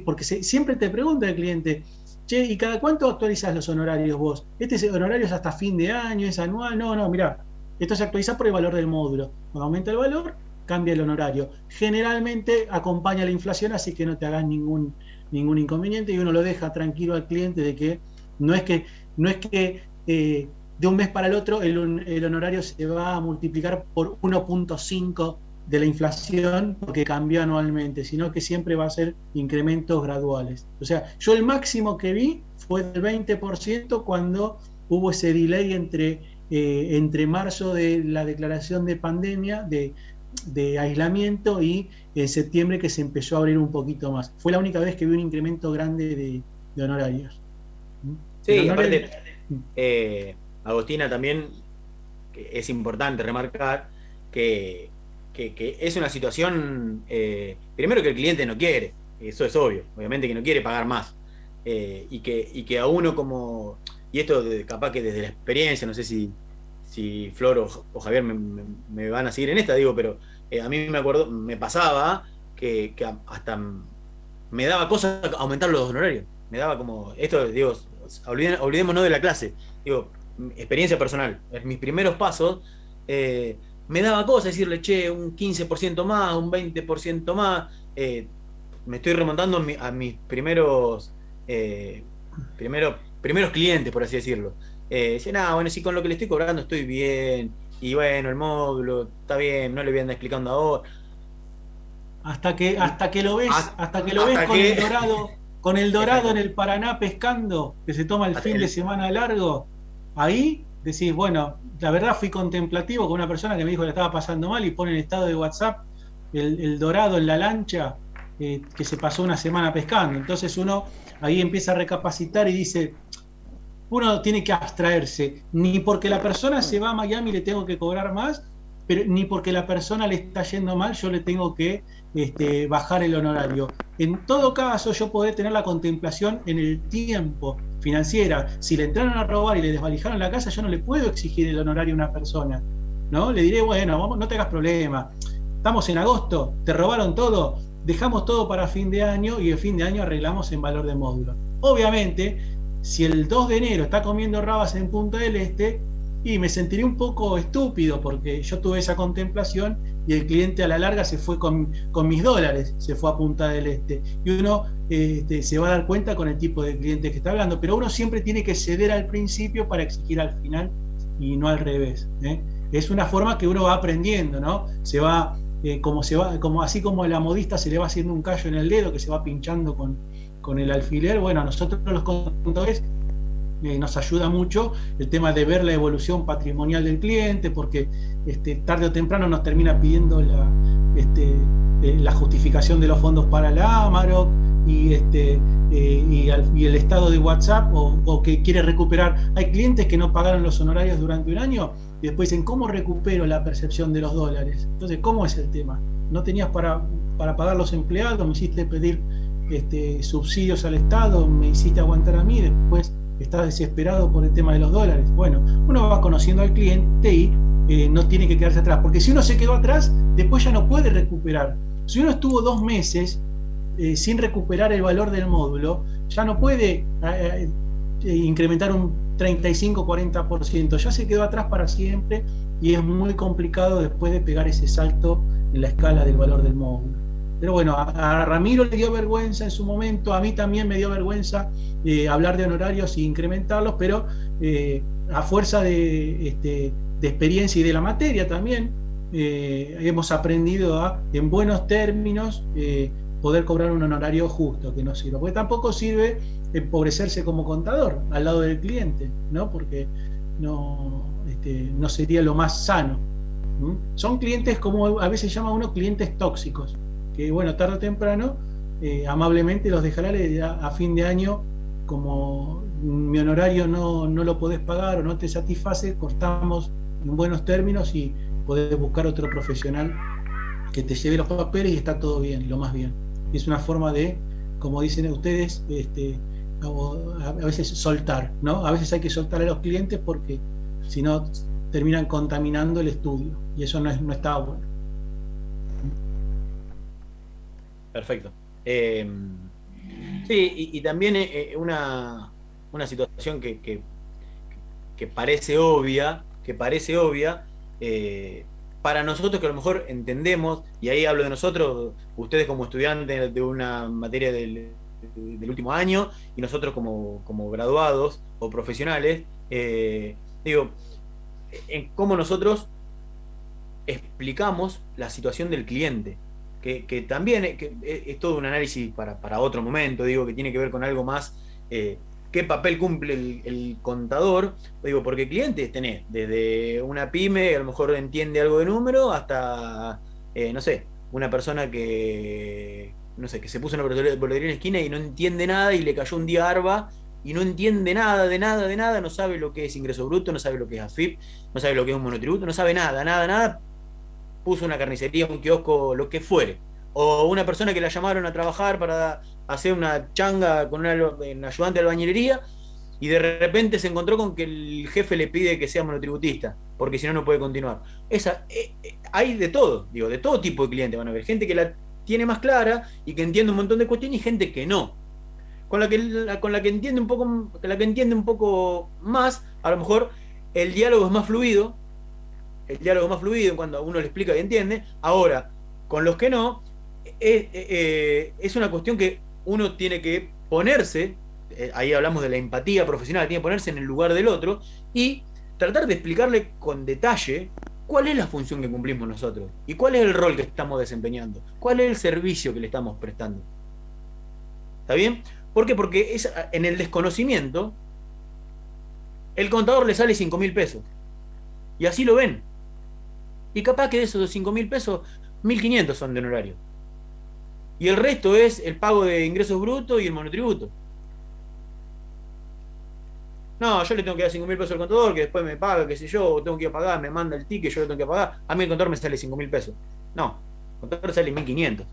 Porque siempre te pregunta el cliente, che, ¿y cada cuánto actualizás los honorarios vos? Honorario es hasta fin de año, es anual. No, mirá, esto se actualiza por el valor del módulo. Cuando aumenta el valor, cambia el honorario. Generalmente acompaña la inflación, así que no te hagas ningún inconveniente, y uno lo deja tranquilo al cliente de que no es que de un mes para el otro el honorario se va a multiplicar por 1.5 de la inflación porque cambió anualmente, sino que siempre va a ser incrementos graduales. O sea, yo el máximo que vi fue del 20% cuando hubo ese delay entre marzo de la declaración de pandemia, de aislamiento, y en septiembre que se empezó a abrir un poquito más. Fue la única vez que vi un incremento grande de honorarios. Sí, aparte, Agostina, también es importante remarcar que es una situación, primero que el cliente no quiere, eso es obvio, obviamente que no quiere pagar más, y que a uno como, y esto capaz que desde la experiencia, no sé si Flor o Javier me van a seguir en esta, digo, pero a mí me pasaba que hasta me daba cosas aumentar los honorarios, me daba como, esto digo, olvidémonos de la clase, digo, experiencia personal, en mis primeros pasos, me daba cosas decirle, che, un 15% más, un 20% más, me estoy remontando a mis primeros clientes, por así decirlo. Decía, bueno, sí, con lo que le estoy cobrando estoy bien, y bueno, el módulo está bien, no le voy a andar explicando ahora. Hasta que lo ves con el dorado en el Paraná pescando, que se toma el fin de semana largo, ahí decís, bueno, la verdad fui contemplativo con una persona que me dijo que la estaba pasando mal y pone en estado de WhatsApp el dorado en la lancha, que se pasó una semana pescando. Entonces uno ahí empieza a recapacitar y dice, uno tiene que abstraerse, ni porque la persona se va a Miami le tengo que cobrar más, pero ni porque la persona le está yendo mal yo le tengo que bajar el honorario. En todo caso, yo podré tener la contemplación en el tiempo financiera. Si le entraron a robar y le desvalijaron la casa, yo no le puedo exigir el honorario a una persona, ¿no? Le diré, bueno, vamos, no te hagas problema, estamos en agosto, te robaron todo, dejamos todo para fin de año y el fin de año arreglamos en valor de módulo. Obviamente, si el 2 de enero está comiendo rabas en Punta del Este, y me sentiré un poco estúpido porque yo tuve esa contemplación y el cliente a la larga se fue con mis dólares, se fue a Punta del Este. Y uno se va a dar cuenta con el tipo de cliente que está hablando, pero uno siempre tiene que ceder al principio para exigir al final y no al revés, ¿eh? Es una forma que uno va aprendiendo, ¿no? Se va, así como a la modista se le va haciendo un callo en el dedo que se va pinchando con el alfiler. Bueno, a nosotros los contadores nos ayuda mucho el tema de ver la evolución patrimonial del cliente, porque tarde o temprano nos termina pidiendo la justificación de los fondos para la Amarok y el estado de WhatsApp o que quiere recuperar. Hay clientes que no pagaron los honorarios durante un año y después dicen, ¿cómo recupero la percepción de los dólares? Entonces, ¿cómo es el tema? ¿No tenías para pagar los empleados? ¿Me hiciste pedir subsidios al Estado? ¿Me hiciste aguantar a mí? Después estás desesperado por el tema de los dólares. Bueno, uno va conociendo al cliente y no tiene que quedarse atrás, porque si uno se quedó atrás, después ya no puede recuperar. Si uno estuvo 2 meses sin recuperar el valor del módulo, ya no puede incrementar un 35-40%, ya se quedó atrás para siempre y es muy complicado después de pegar ese salto en la escala del valor del módulo. Pero bueno, a Ramiro le dio vergüenza en su momento, a mí también me dio vergüenza hablar de honorarios e incrementarlos, pero a fuerza de experiencia y de la materia también, hemos aprendido en buenos términos, poder cobrar un honorario justo, que no sirva. Porque tampoco sirve empobrecerse como contador al lado del cliente, ¿no? Porque no sería lo más sano. Son clientes, como a veces llama uno, clientes tóxicos, que bueno, tarde o temprano amablemente los dejará, le dirá a fin de año, como mi honorario no lo podés pagar o no te satisface, cortamos en buenos términos y podés buscar otro profesional que te lleve los papeles y está todo bien, lo más bien. Es una forma de, como dicen ustedes, a veces soltar, ¿no? A veces hay que soltar a los clientes porque si no terminan contaminando el estudio y eso no está bueno. Perfecto. Sí, y también una situación que parece obvia, para nosotros que a lo mejor entendemos, y ahí hablo de nosotros, ustedes como estudiantes de una materia del último año, y nosotros como graduados o profesionales, digo, en cómo nosotros explicamos la situación del cliente. Que también es todo un análisis para otro momento, digo, que tiene que ver con algo más, qué papel cumple el contador, digo, porque clientes tenés desde una pyme, a lo mejor entiende algo de número, hasta, no sé, una persona que se puso en una boletería en la esquina y no entiende nada y le cayó un día ARBA y no entiende nada de nada, no sabe lo que es ingreso bruto, no sabe lo que es AFIP, no sabe lo que es un monotributo, no sabe nada, puso una carnicería, un kiosco, lo que fuere. O una persona que la llamaron a trabajar para hacer una changa con un ayudante de albañilería y de repente se encontró con que el jefe le pide que sea monotributista, porque si no, no puede continuar. Hay de todo, digo, de todo tipo de clientes van a haber. Gente que la tiene más clara y que entiende un montón de cuestiones y gente que no. Con la que entiende un poco más, a lo mejor el diálogo es más fluido, cuando a uno le explica y entiende. Ahora, con los que no, es una cuestión que uno tiene que ponerse, ahí hablamos de la empatía profesional, tiene que ponerse en el lugar del otro y tratar de explicarle con detalle cuál es la función que cumplimos nosotros y cuál es el rol que estamos desempeñando, cuál es el servicio que le estamos prestando. ¿Está bien? ¿Por qué? Porque en el desconocimiento el contador le sale 5.000 pesos y así lo ven. Y capaz que de esos 5.000 pesos, 1.500 son de honorario. Y el resto es el pago de ingresos brutos y el monotributo. No, yo le tengo que dar 5.000 pesos al contador, que después me paga, qué sé yo, tengo que ir a pagar, me manda el ticket, yo lo tengo que pagar. A mí el contador me sale 5.000 pesos. No, el contador sale 1.500.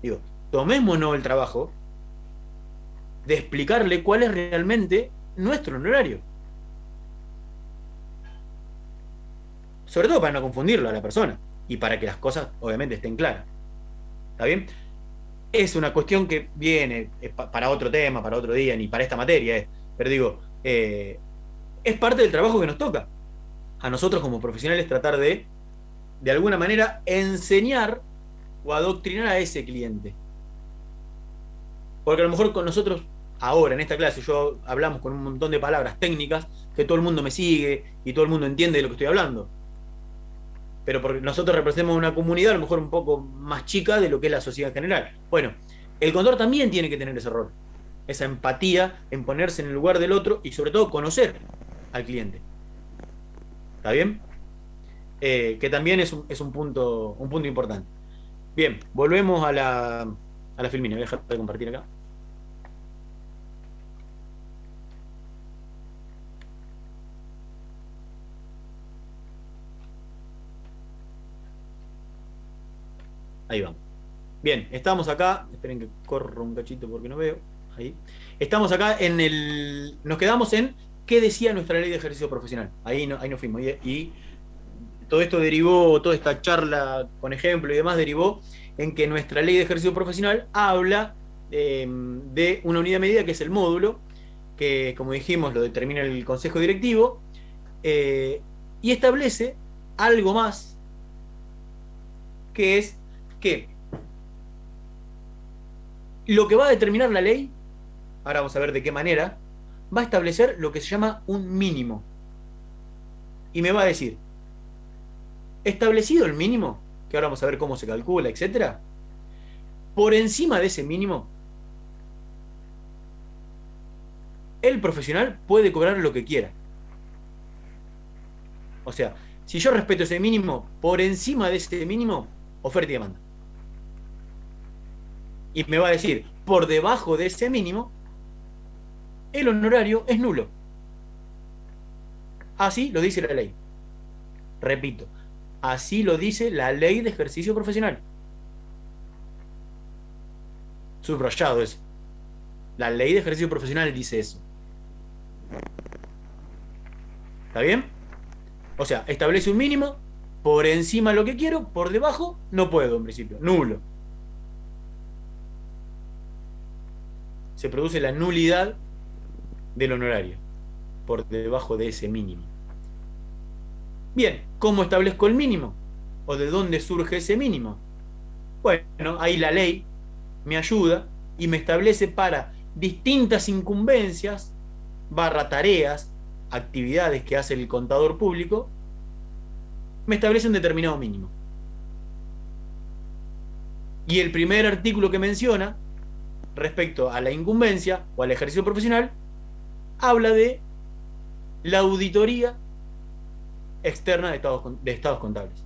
Digo, tomémonos el trabajo de explicarle cuál es realmente nuestro honorario. Sobre todo para no confundirlo a la persona y para que las cosas obviamente estén claras. ¿Está bien? Es una cuestión que viene para otro tema, para otro día, ni para esta materia. Pero digo, es parte del trabajo que nos toca. A nosotros como profesionales tratar de alguna manera, enseñar o adoctrinar a ese cliente. Porque a lo mejor con nosotros, ahora en esta clase, yo hablamos con un montón de palabras técnicas que todo el mundo me sigue y todo el mundo entiende de lo que estoy hablando. Pero porque nosotros representamos una comunidad a lo mejor un poco más chica de lo que es la sociedad en general. Bueno, el contador también tiene que tener ese rol, esa empatía en ponerse en el lugar del otro y sobre todo conocer al cliente. ¿Está bien? Que también es un punto importante. Bien, volvemos a la filmina. Voy a dejar de compartir acá. Ahí vamos. Bien, estamos acá. Esperen que corro un cachito porque no veo. Ahí. Estamos acá en el. Nos quedamos en qué decía nuestra ley de ejercicio profesional. Ahí nos fuimos. Y todo esto derivó, toda esta charla con ejemplo y demás derivó en que nuestra ley de ejercicio profesional habla de una unidad de medida que es el módulo, que como dijimos lo determina el consejo directivo, y establece algo más, que es que lo que va a determinar la ley, ahora vamos a ver de qué manera, va a establecer lo que se llama un mínimo. Y me va a decir, establecido el mínimo, que ahora vamos a ver cómo se calcula, etcétera, por encima de ese mínimo, el profesional puede cobrar lo que quiera. O sea, si yo respeto ese mínimo, por encima de ese mínimo, oferta y demanda. Y me va a decir, por debajo de ese mínimo, el honorario es nulo. Así lo dice la ley. Repito, así lo dice la ley de ejercicio profesional. Subrayado eso. La ley de ejercicio profesional dice eso. ¿Está bien? O sea, establece un mínimo, por encima lo que quiero, por debajo no puedo en principio, nulo. Se produce la nulidad del honorario, por debajo de ese mínimo. Bien, ¿cómo establezco el mínimo? ¿O de dónde surge ese mínimo? Bueno, ahí la ley me ayuda y me establece para distintas incumbencias, tareas, actividades que hace el contador público, me establece un determinado mínimo. Y el primer artículo que menciona, respecto a la incumbencia o al ejercicio profesional, habla de la auditoría externa de estados contables.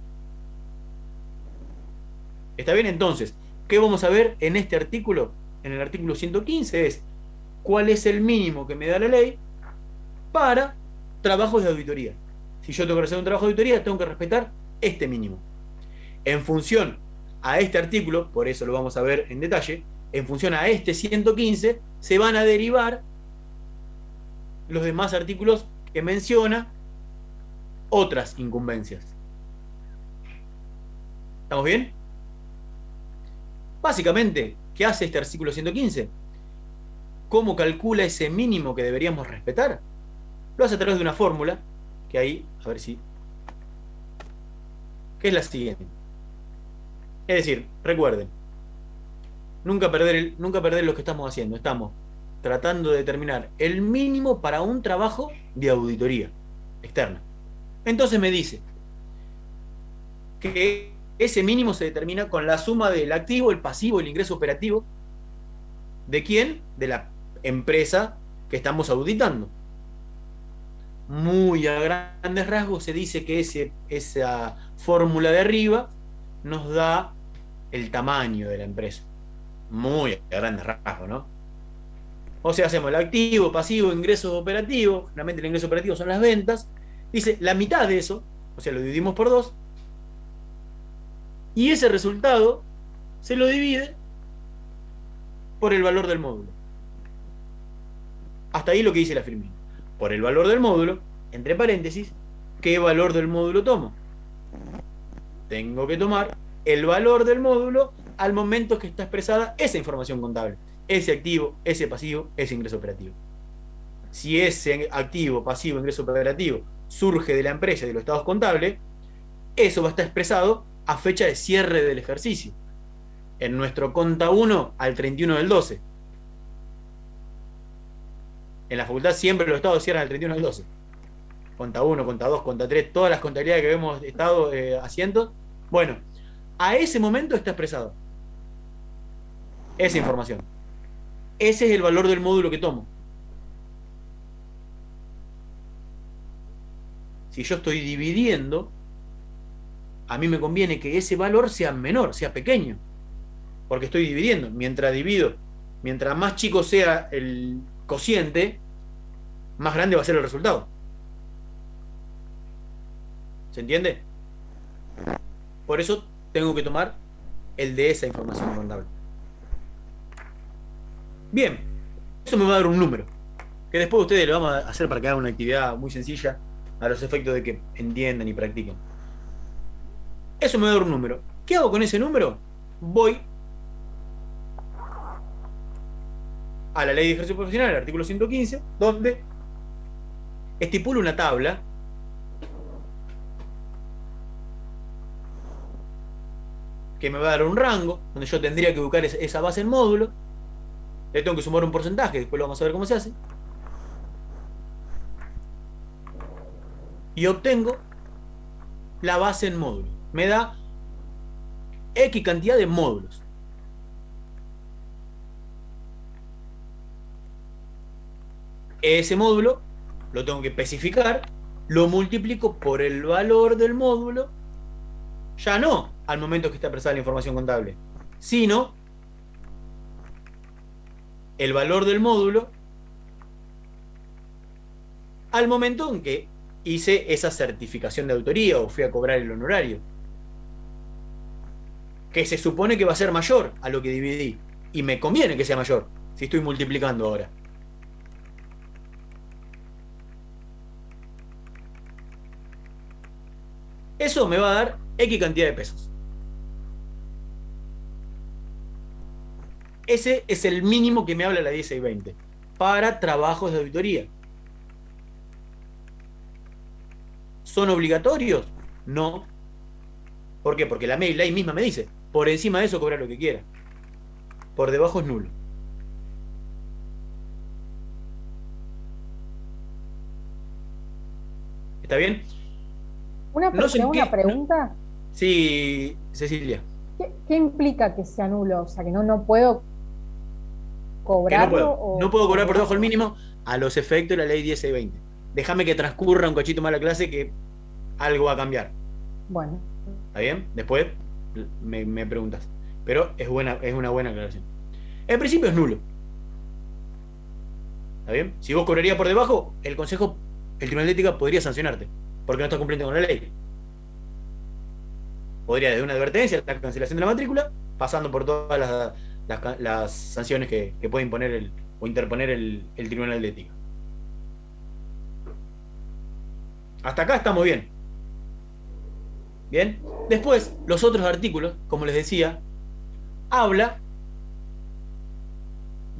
¿Está bien? Entonces, ¿qué vamos a ver en este artículo? En el artículo 115 es cuál es el mínimo que me da la ley para trabajos de auditoría. Si yo tengo que hacer un trabajo de auditoría, tengo que respetar este mínimo. En función a este artículo, por eso lo vamos a ver en detalle, en función a este 115, se van a derivar los demás artículos que menciona otras incumbencias. ¿Estamos bien? Básicamente, ¿qué hace este artículo 115? ¿Cómo calcula ese mínimo que deberíamos respetar? Lo hace a través de una fórmula, que ahí, a ver si... que es la siguiente. Es decir, recuerden, nunca perder lo que estamos haciendo. Estamos tratando de determinar el mínimo para un trabajo de auditoría externa. Entonces me dice que ese mínimo se determina con la suma del activo, el pasivo, el ingreso operativo. ¿De quién? De la empresa que estamos auditando. Muy a grandes rasgos se dice que esa fórmula de arriba nos da el tamaño de la empresa. Muy a grandes rasgos, ¿no? O sea, hacemos el activo, pasivo, ingreso operativo. Generalmente el ingreso operativo son las ventas. Dice la mitad de eso, o sea, lo dividimos por 2. Y ese resultado se lo divide por el valor del módulo. Hasta ahí lo que dice la Firmino. Por el valor del módulo, entre paréntesis, ¿qué valor del módulo tomo? Tengo que tomar el valor del módulo al momento que está expresada esa información contable. Ese activo, ese pasivo, ese ingreso operativo. Si ese activo, pasivo, ingreso operativo surge de la empresa y de los estados contables, eso va a estar expresado a fecha de cierre del ejercicio. En nuestro conta 1 al 31 del 12. En la facultad siempre los estados cierran el 31 del 12. Conta 1, conta 2, conta 3, todas las contabilidades que hemos estado haciendo. Bueno, a ese momento está expresado esa información. Ese es el valor del módulo que tomo. Si yo estoy dividiendo, a mí me conviene que ese valor sea menor, sea pequeño, porque estoy dividiendo. Mientras divido, mientras más chico sea el cociente, más grande va a ser el resultado. ¿Se entiende? Por eso tengo que tomar el de esa información contable. Bien, eso me va a dar un número, que después ustedes lo vamos a hacer para que hagan una actividad muy sencilla, a los efectos de que entiendan y practiquen. Eso me va a dar un número. ¿Qué hago con ese número? Voy a la ley de ejercicio profesional, el artículo 115, donde estipulo una tabla que me va a dar un rango, donde yo tendría que buscar esa base en módulo. Le tengo que sumar un porcentaje, después lo vamos a ver cómo se hace. Y obtengo la base en módulo. Me da X cantidad de módulos. Ese módulo lo tengo que especificar, lo multiplico por el valor del módulo, ya no al momento que está expresada la información contable, sino el valor del módulo al momento en que hice esa certificación de autoría o fui a cobrar el honorario, que se supone que va a ser mayor a lo que dividí, y me conviene que sea mayor si estoy multiplicando ahora. Eso me va a dar X cantidad de pesos. Ese es el mínimo que me habla la 1620 para trabajos de auditoría. ¿Son obligatorios? No. ¿Por qué? Porque la ley misma me dice, por encima de eso cobrar lo que quiera. Por debajo es nulo. ¿Está bien? Una pregunta. Sí, Cecilia. ¿Qué implica que sea nulo? O sea, que no puedo cobrarlo. No puedo cobrar por debajo del mínimo a los efectos de la ley 1620. Déjame que transcurra un cachito más la clase que algo va a cambiar. Bueno. ¿Está bien? Después me preguntas. Pero es una buena aclaración. En principio es nulo. ¿Está bien? Si vos cobrarías por debajo, el Tribunal de Ética podría sancionarte, porque no estás cumpliendo con la ley. Podría desde una advertencia, la cancelación de la matrícula, pasando por todas las sanciones que puede imponer o interponer el Tribunal de Ética. Hasta acá estamos bien. Bien. Después, los otros artículos, como les decía, habla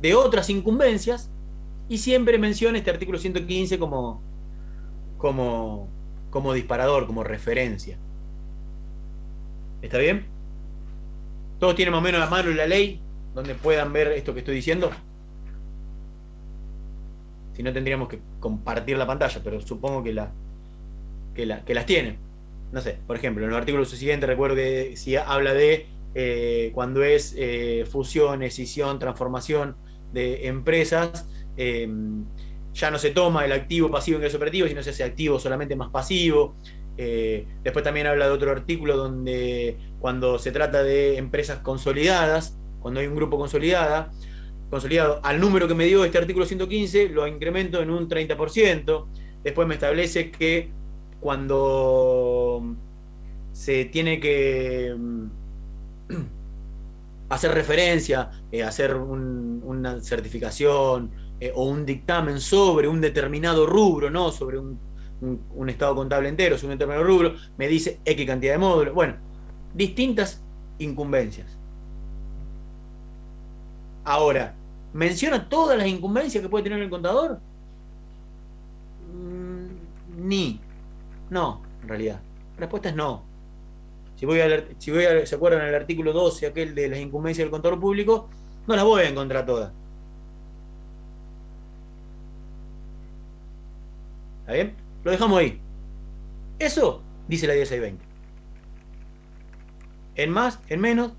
de otras incumbencias y siempre menciona este artículo 115 como disparador, como referencia. ¿Está bien? ¿Todos tienen más o menos a mano la ley donde puedan ver esto que estoy diciendo? Si no, tendríamos que compartir la pantalla, pero supongo que las tienen. No sé, por ejemplo, en los artículos subsiguientes recuerdo que si habla de cuando es fusión, escisión, transformación de empresas, ya no se toma el activo, pasivo, ingreso operativo, sino se hace activo solamente más pasivo. Después también habla de otro artículo donde cuando se trata de empresas consolidadas, cuando hay un grupo consolidado, consolidado al número que me dio este artículo 115, lo incremento en un 30%. Después me establece que cuando se tiene que hacer referencia, hacer una certificación o un dictamen sobre un determinado rubro, no sobre un estado contable entero, sobre un determinado rubro, me dice X cantidad de módulos. Bueno, distintas incumbencias. Ahora, ¿menciona todas las incumbencias que puede tener el contador? No, en realidad. La respuesta es no. ¿Se acuerdan el artículo 12, aquel de las incumbencias del contador público? No las voy a encontrar todas. ¿Está bien? Lo dejamos ahí. Eso dice la 1620. En más, en menos,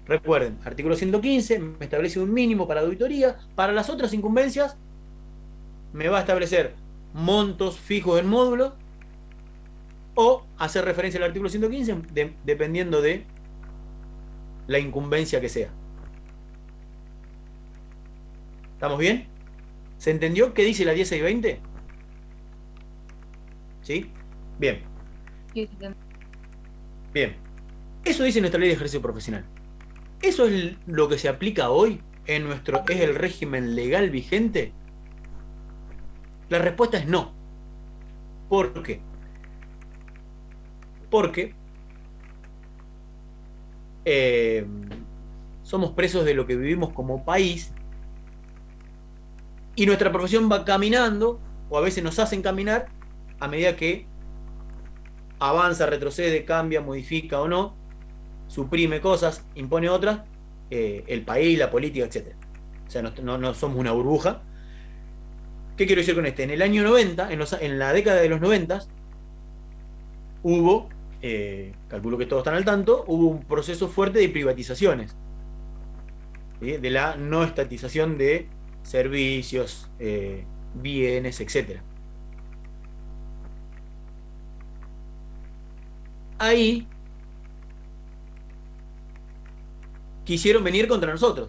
recuerden, artículo 115 me establece un mínimo para auditoría. Para las otras incumbencias me va a establecer montos fijos en módulos o hacer referencia al artículo 115 dependiendo de la incumbencia que sea. ¿Estamos bien? ¿Se entendió qué dice la 1620? ¿Sí? Bien. Bien. Eso dice nuestra ley de ejercicio profesional. ¿Eso es lo que se aplica hoy en es el régimen legal vigente? La respuesta es no. ¿Por qué? Porque somos presos de lo que vivimos como país y nuestra profesión va caminando, o a veces nos hacen caminar a medida que avanza, retrocede, cambia, modifica o no, suprime cosas, impone otras, el país, la política, etc. O sea, no somos una burbuja. ¿Qué quiero decir con esto? En el año 90, en la década de los 90, hubo, calculo que todos están al tanto, hubo un proceso fuerte de privatizaciones, ¿sí? De la no estatización de servicios, bienes, etc. Ahí quisieron venir contra nosotros,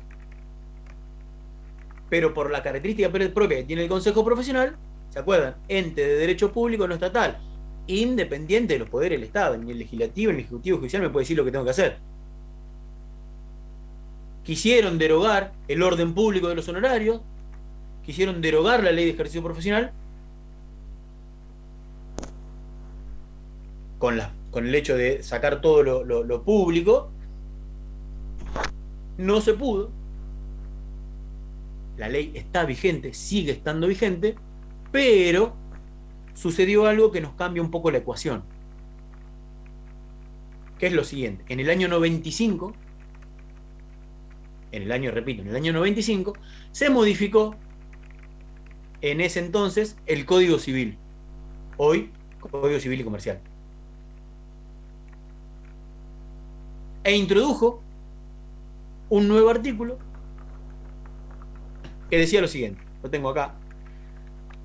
pero por la característica propia que tiene el Consejo Profesional, ¿se acuerdan? Ente de derecho público no estatal, independiente de los poderes del Estado, ni el legislativo, ni el ejecutivo, judicial me puede decir lo que tengo que hacer. Quisieron derogar el orden público de los honorarios, quisieron derogar la ley de ejercicio profesional con el hecho de sacar todo lo público. No se pudo. La ley está vigente, sigue estando vigente, pero sucedió algo que nos cambia un poco la ecuación, que es lo siguiente. En el año 95, en el año 95, se modificó en ese entonces el Código Civil, hoy Código Civil y Comercial, e introdujo un nuevo artículo que decía lo siguiente. Lo tengo acá,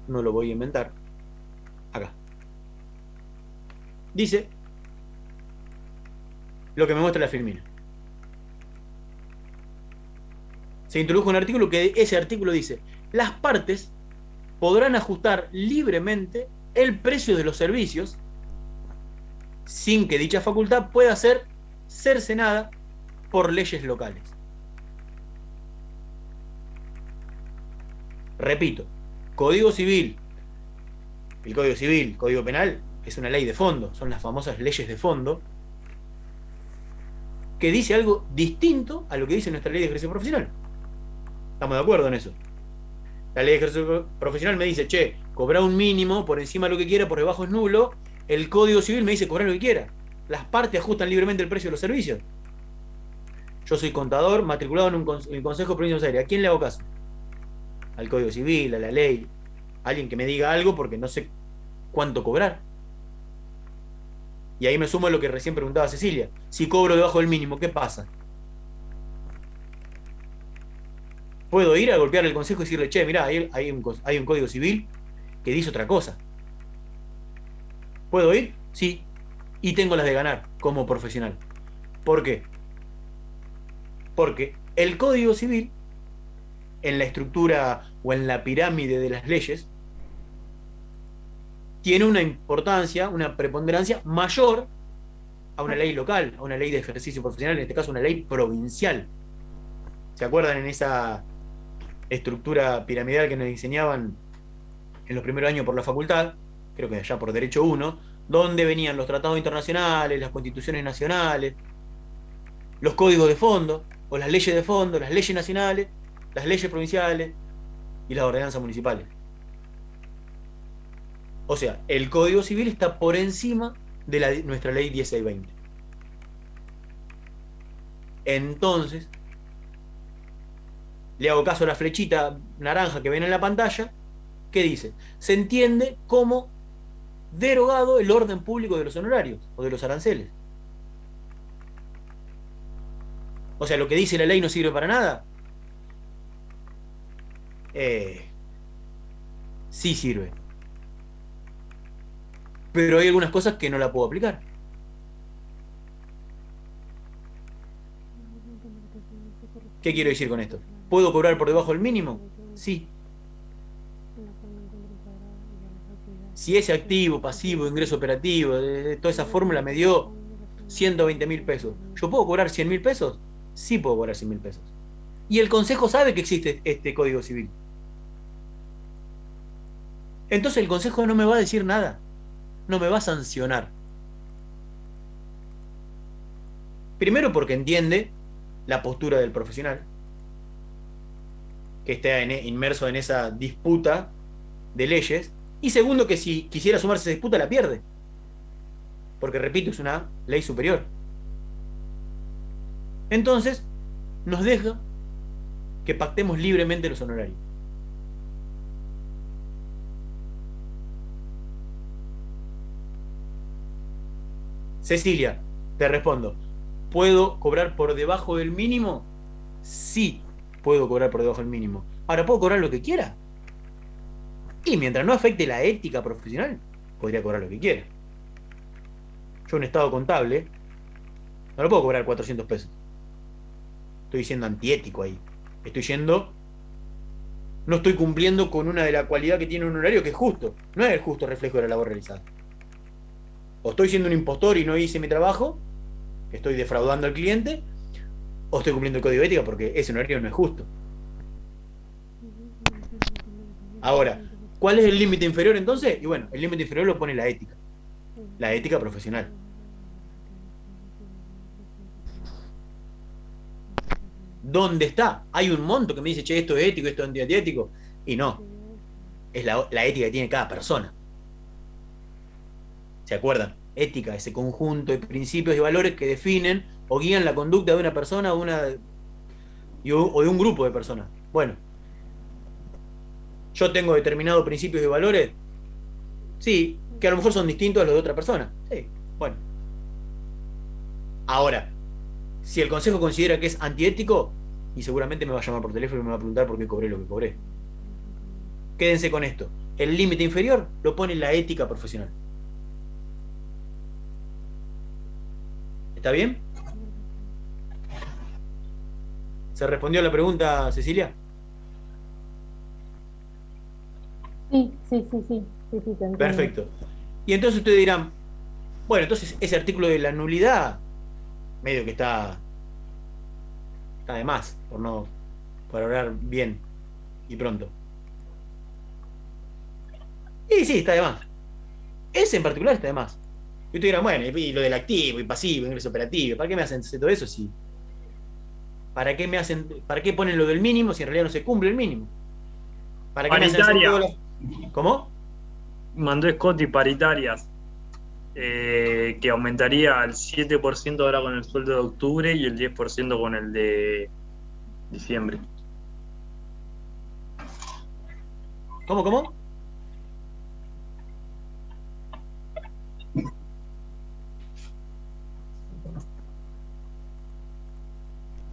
no lo voy a inventar. Acá dice lo que me muestra la Firmina. Se introdujo un artículo que ese artículo dice: las partes podrán ajustar libremente el precio de los servicios sin que dicha facultad pueda ser cercenada por leyes locales. Repito, Código Civil, el Código Civil, Código Penal, es una ley de fondo, son las famosas leyes de fondo, que dice algo distinto a lo que dice nuestra ley de ejercicio profesional. ¿Estamos de acuerdo en eso? La ley de ejercicio profesional me dice, che, cobra un mínimo, por encima lo que quiera, por debajo es nulo. El Código Civil me dice cobrar lo que quiera. Las partes ajustan libremente el precio de los servicios. Yo soy contador, matriculado en el Consejo Provincial de Buenos Aires. ¿A quién le hago caso? Al Código Civil, a la ley. Alguien que me diga algo porque no sé cuánto cobrar. Y ahí me sumo a lo que recién preguntaba Cecilia. Si cobro debajo del mínimo, ¿qué pasa? Puedo ir a golpear al consejo y decirle, che, mirá, hay un Código Civil que dice otra cosa. ¿Puedo ir? Sí. Y tengo las de ganar como profesional. ¿Por qué? Porque el Código Civil en la estructura o en la pirámide de las leyes, tiene una importancia, una preponderancia mayor a una ley local, a una ley de ejercicio profesional, en este caso una ley provincial. ¿Se acuerdan en esa estructura piramidal que nos enseñaban en los primeros años por la facultad? Creo que allá por Derecho 1, donde venían los tratados internacionales, las constituciones nacionales, los códigos de fondo, o las leyes de fondo, las leyes nacionales, las leyes provinciales y las ordenanzas municipales. O sea, el Código Civil está por encima de nuestra ley 1620. Entonces, le hago caso a la flechita naranja que ven en la pantalla, que dice: se entiende como derogado el orden público de los honorarios o de los aranceles. O sea, lo que dice la ley no sirve para nada. Sí sirve. Pero hay algunas cosas que no la puedo aplicar. ¿Qué quiero decir con esto? ¿Puedo cobrar por debajo del mínimo? Sí. Si ese activo, pasivo, ingreso operativo, toda esa fórmula me dio 120.000 pesos, ¿yo puedo cobrar 100.000 pesos? Sí puedo cobrar 100.000 pesos. Y el Consejo sabe que existe este Código Civil. Entonces el Consejo no me va a decir nada. No me va a sancionar. Primero porque entiende la postura del profesional, que está inmerso en esa disputa de leyes. Y segundo, que si quisiera sumarse a esa disputa la pierde. Porque, repito, es una ley superior. Entonces, nos deja que pactemos libremente los honorarios. Cecilia, te respondo: ¿puedo cobrar por debajo del mínimo? Sí, puedo cobrar por debajo del mínimo. Ahora, ¿puedo cobrar lo que quiera? Y mientras no afecte la ética profesional, podría cobrar lo que quiera. Yo, un estado contable, no lo puedo cobrar 400 pesos. Estoy siendo antiético ahí. No estoy cumpliendo con una de la cualidad que tiene un horario, que es justo. No es el justo reflejo de la labor realizada. O estoy siendo un impostor y no hice mi trabajo, estoy defraudando al cliente, o estoy cumpliendo el código de ética, porque ese horario no es justo. Ahora, ¿cuál es el límite inferior entonces? Y bueno, el límite inferior lo pone la ética profesional. ¿Dónde está? Hay un monto que me dice: che, esto es ético, esto es antiético. Y no, es la ética que tiene cada persona. ¿Se acuerdan? Ética, ese conjunto de principios y valores que definen o guían la conducta de una persona o de un grupo de personas. Bueno, yo tengo determinados principios y valores, sí, que a lo mejor son distintos a los de otra persona. Sí, bueno. Ahora, si el Consejo considera que es antiético, y seguramente me va a llamar por teléfono y me va a preguntar por qué cobré lo que cobré. Quédense con esto: el límite inferior lo pone la ética profesional. ¿Está bien? ¿Se respondió a la pregunta, Cecilia? Sí, te entiendo. Perfecto. Y entonces ustedes dirán: bueno, entonces ese artículo de la nulidad medio que está de más, por hablar bien y pronto. Y sí, está de más. Ese en particular está de más. Y ustedes dirán: bueno, y lo del activo y pasivo, ingreso operativo, ¿para qué me hacen todo eso si? ¿Para qué ponen lo del mínimo si en realidad no se cumple el mínimo? ¿Para qué me hacen hacer todo ¿Cómo? Mandó Scotty paritarias, que aumentaría al 7% ahora con el sueldo de octubre y el 10% con el de diciembre. ¿Cómo?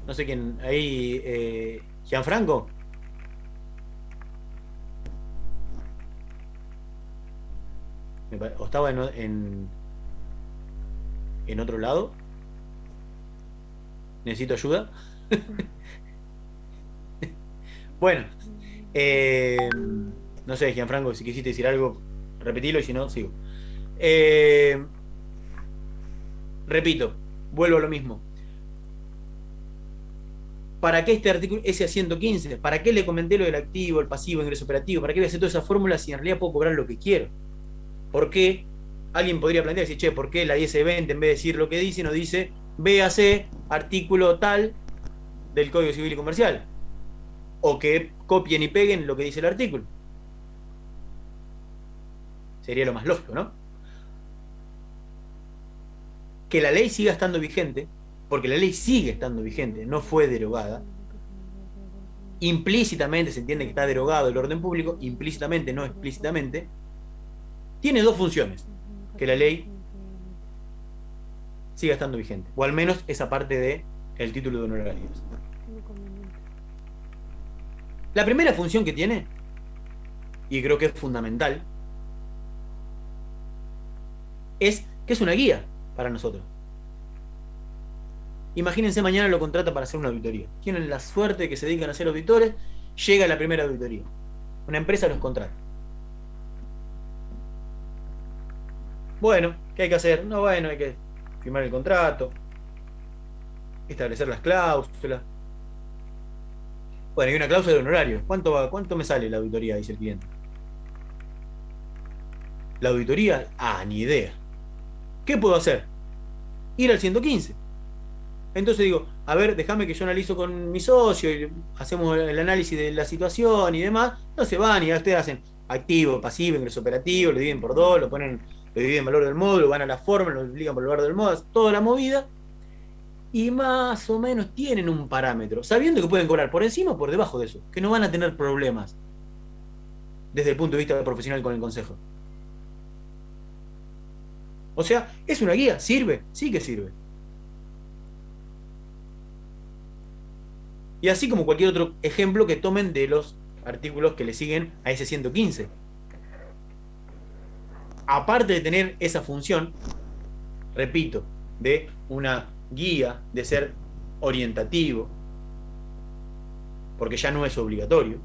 No sé quién. Ahí, Gianfranco. ¿O estaba en otro lado? ¿Necesito ayuda? Bueno, no sé, Gianfranco, si quisiste decir algo, repetilo y si no, sigo. Repito, vuelvo a lo mismo. ¿Para qué este artículo, ese 115? ¿Para qué le comenté lo del activo, el pasivo, ingreso operativo? ¿Para qué voy a hacer toda esa fórmula si en realidad puedo cobrar lo que quiero? ¿Por qué? Alguien podría plantear y decir, che, ¿por qué la 1020 en vez de decir lo que dice, no dice véase artículo tal del Código Civil y Comercial? O que copien y peguen lo que dice el artículo. Sería lo más lógico, ¿no? Que la ley siga estando vigente, porque la ley sigue estando vigente, no fue derogada. Implícitamente se entiende que está derogado el orden público, implícitamente, no explícitamente. Tiene dos funciones: que la ley siga estando vigente, o al menos esa parte del título de honorarios. La primera función que tiene, y creo que es fundamental, es que es una guía para nosotros. Imagínense, mañana lo contrata para hacer una auditoría. Tienen la suerte de que se dedican a ser auditores, llega la primera auditoría. Una empresa los contrata. Bueno, ¿qué hay que hacer? No, bueno, hay que firmar el contrato, establecer las cláusulas. Bueno, hay una cláusula de honorario. ¿Cuánto me sale la auditoría? Dice el cliente. La auditoría, ni idea. ¿Qué puedo hacer? Ir al 115. Entonces digo, a ver, déjame que yo analizo con mi socio y hacemos el análisis de la situación y demás. No se van y ustedes hacen activo, pasivo, ingreso operativo, lo dividen por 2, lo dividen en valor del módulo, van a la fórmula, lo multiplican por el valor del módulo, toda la movida. Y más o menos tienen un parámetro, sabiendo que pueden cobrar por encima o por debajo de eso, que no van a tener problemas desde el punto de vista profesional con el consejo. O sea, es una guía, ¿sirve? Sí que sirve. Y así como cualquier otro ejemplo que tomen de los artículos que le siguen a ese 115. Aparte de tener esa función, repito, de una guía, de ser orientativo, porque ya no es obligatorio,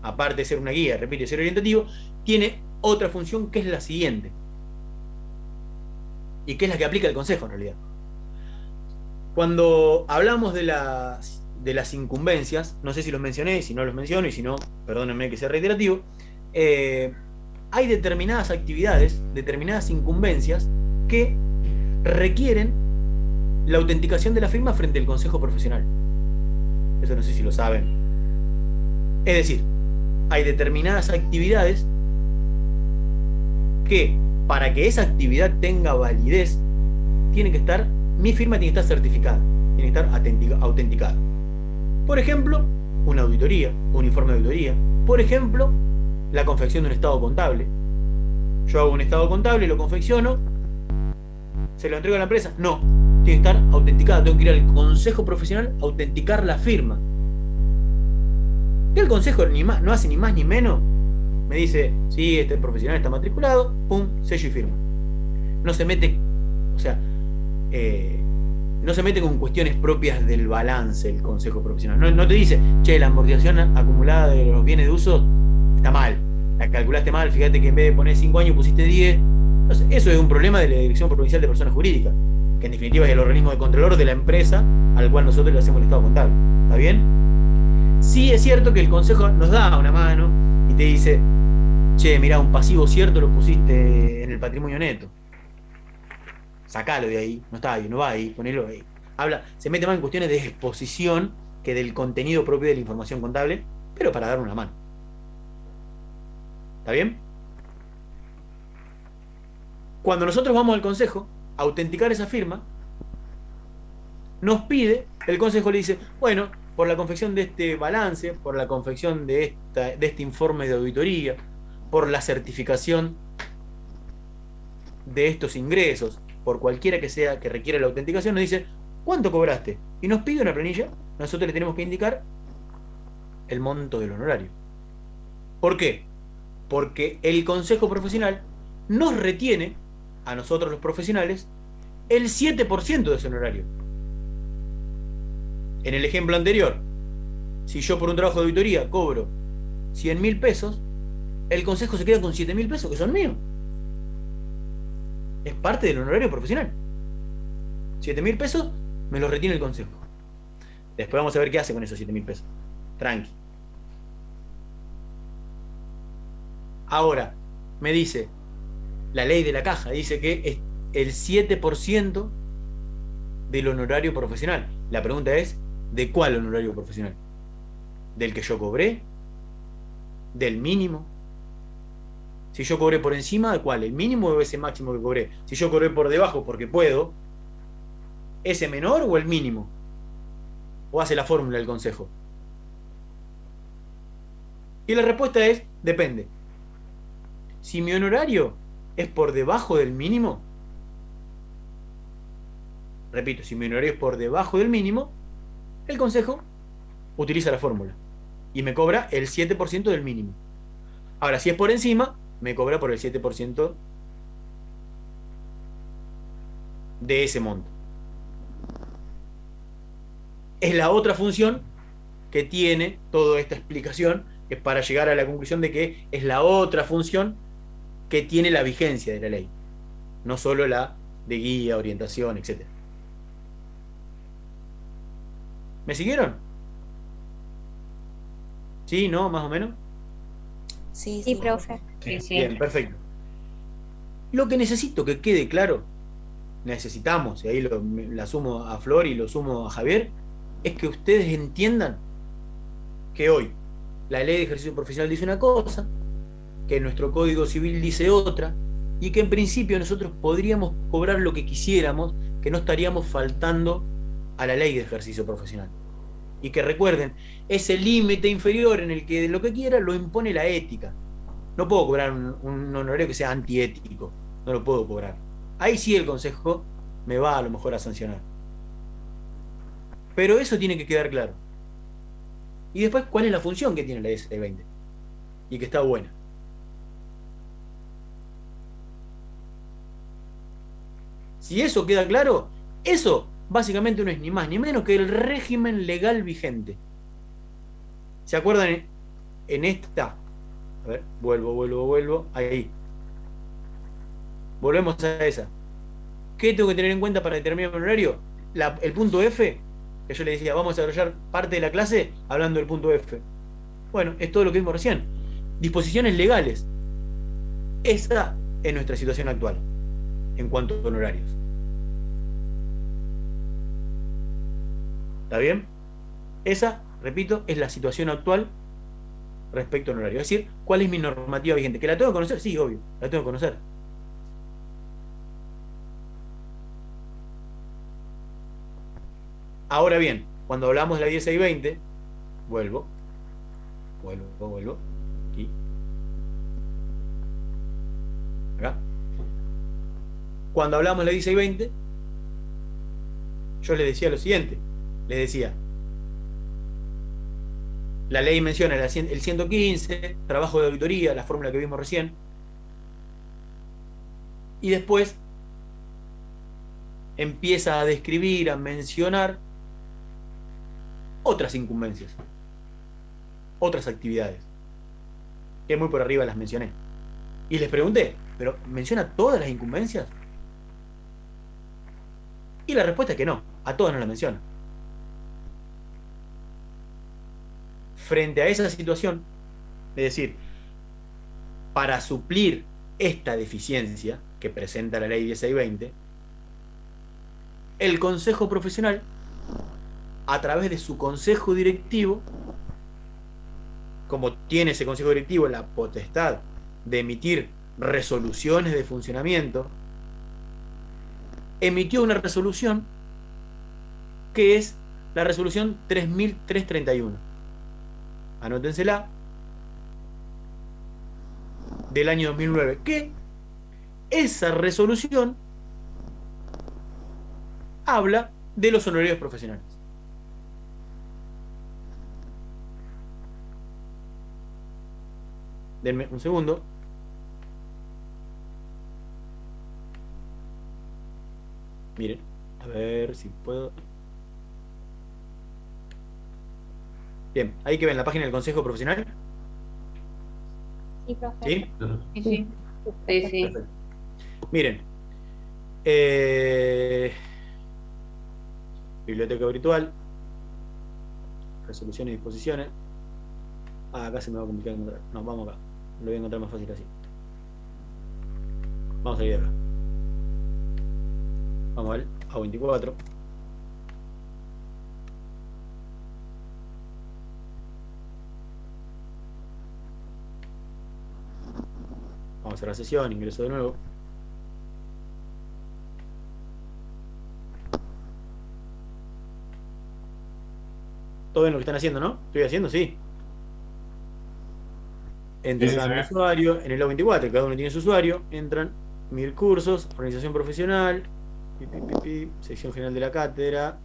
aparte de ser una guía, repito, de ser orientativo, tiene otra función que es la siguiente, y que es la que aplica el consejo en realidad. Cuando hablamos de las incumbencias, no sé si los mencioné, si no los menciono, y si no, perdónenme que sea reiterativo, hay determinadas actividades, determinadas incumbencias que requieren la autenticación de la firma frente al consejo profesional. Eso no sé si lo saben. Es decir, hay determinadas actividades que, para que esa actividad tenga validez, mi firma tiene que estar certificada, tiene que estar autenticada. Por ejemplo, una auditoría, un informe de auditoría. Por ejemplo, la confección de un estado contable. Yo hago un estado contable, lo confecciono, ¿se lo entrego a la empresa? No, tiene que estar autenticada. Tengo que ir al consejo profesional a autenticar la firma. Y el consejo no hace ni más ni menos. Me dice, sí, este profesional está matriculado, pum, sello y firma. No se mete, no se mete con cuestiones propias del balance el consejo profesional. No te dice, che, la amortización acumulada de los bienes de uso está mal, la calculaste mal, fíjate que en vez de poner 5 años pusiste 10. Entonces, eso es un problema de la Dirección Provincial de Personas Jurídicas, que en definitiva es el organismo de controlador de la empresa al cual nosotros le hacemos el estado contable. ¿Está bien? Sí es cierto que el consejo nos da una mano y te dice, che, mirá, un pasivo cierto lo pusiste en el patrimonio neto. Sacalo de ahí, no está ahí, no va ahí, ponelo ahí. Se mete más en cuestiones de exposición que del contenido propio de la información contable, pero para dar una mano. ¿Está bien? Cuando nosotros vamos al consejo a autenticar esa firma, nos pide, el consejo le dice, bueno, por la confección de este balance, por la confección de este informe de auditoría, por la certificación de estos ingresos, por cualquiera que sea que requiera la autenticación, nos dice, ¿cuánto cobraste? Y nos pide una planilla, nosotros le tenemos que indicar el monto del honorario. ¿Por qué? Porque el consejo profesional nos retiene, a nosotros los profesionales, el 7% de ese honorario. En el ejemplo anterior, si yo por un trabajo de auditoría cobro 100.000 pesos, el consejo se queda con 7.000 pesos que son míos. Es parte del honorario profesional. 7.000 pesos me los retiene el consejo. Después vamos a ver qué hace con esos 7.000 pesos. Tranqui. Ahora, me dice, la ley de la caja dice que es el 7% del honorario profesional. La pregunta es, ¿de cuál honorario profesional? ¿Del que yo cobré? ¿Del mínimo? Si yo cobré por encima, ¿de cuál? ¿El mínimo o ese máximo que cobré? Si yo cobré por debajo porque puedo, ¿ese menor o el mínimo? ¿O hace la fórmula del consejo? Y la respuesta es, depende. Si mi honorario es por debajo del mínimo, repito, si mi honorario es por debajo del mínimo, el consejo utiliza la fórmula y me cobra el 7% del mínimo. Ahora, si es por encima, me cobra por el 7% de ese monto. Es la otra función que tiene toda esta explicación, es para llegar a la conclusión de que es la otra función que tiene la vigencia de la ley, no solo la de guía, orientación, etc. ¿Me siguieron? ¿Sí? ¿No? ¿Más o menos? Sí, Sí, profe. Sí, sí. Bien, perfecto. Lo que necesito que quede claro, necesitamos, y ahí la sumo a Flor y lo sumo a Javier, es que ustedes entiendan que hoy la ley de ejercicio profesional dice una cosa, que nuestro Código Civil dice otra, y que en principio nosotros podríamos cobrar lo que quisiéramos, que no estaríamos faltando a la ley de ejercicio profesional. Y que recuerden, ese límite inferior en el que lo que quiera lo impone la ética. No puedo cobrar un honorario que sea antiético, no lo puedo cobrar. Ahí sí el consejo me va a lo mejor a sancionar. Pero eso tiene que quedar claro. Y después, ¿cuál es la función que tiene la DS20? Y que está buena. Si eso queda claro, eso básicamente no es ni más ni menos que el régimen legal vigente. ¿Se acuerdan en esta? A ver, vuelvo. Ahí. Volvemos a esa. ¿Qué tengo que tener en cuenta para determinar el honorario? El punto F, que yo le decía, vamos a desarrollar parte de la clase hablando del punto F. Bueno, es todo lo que vimos recién. Disposiciones legales. Esa es nuestra situación actual en cuanto a honorarios. ¿Está bien? Esa, repito, es la situación actual respecto al honorario. Es decir, ¿cuál es mi normativa vigente? ¿Que la tengo que conocer? Sí, obvio, la tengo que conocer. Ahora bien, cuando hablamos de la 1620, vuelvo. Aquí. Acá. Cuando hablamos de la 1620, yo les decía lo siguiente. Les decía, la ley menciona el 115, trabajo de auditoría, la fórmula que vimos recién. Y después empieza a describir, a mencionar otras incumbencias, otras actividades, que muy por arriba las mencioné. Y les pregunté, ¿pero menciona todas las incumbencias? Y la respuesta es que no, a todas no las menciona. Frente a esa situación, es decir, para suplir esta deficiencia que presenta la ley 1620, el Consejo Profesional, a través de su Consejo Directivo, como tiene ese Consejo Directivo la potestad de emitir resoluciones de funcionamiento, emitió una resolución que es la resolución 3331. Anótensela, del año 2009, que esa resolución habla de los honorarios profesionales. Denme un segundo. Miren, a ver si puedo. Bien, ahí que ven la página del Consejo Profesional. Sí, profe. ¿Sí? Sí, sí. Sí, sí. Perfecto. Miren, biblioteca virtual, resoluciones y disposiciones. Acá se me va a complicar encontrar. No, vamos acá. Lo voy a encontrar más fácil así. Vamos a salir de acá. Vamos al A24. Vamos a cerrar sesión, ingreso de nuevo. ¿Todo bien lo que están haciendo, no? ¿Estoy haciendo? Sí. Entran a mi usuario, en el A24, cada uno tiene su usuario, entran, mir cursos, organización profesional, sección general de la cátedra,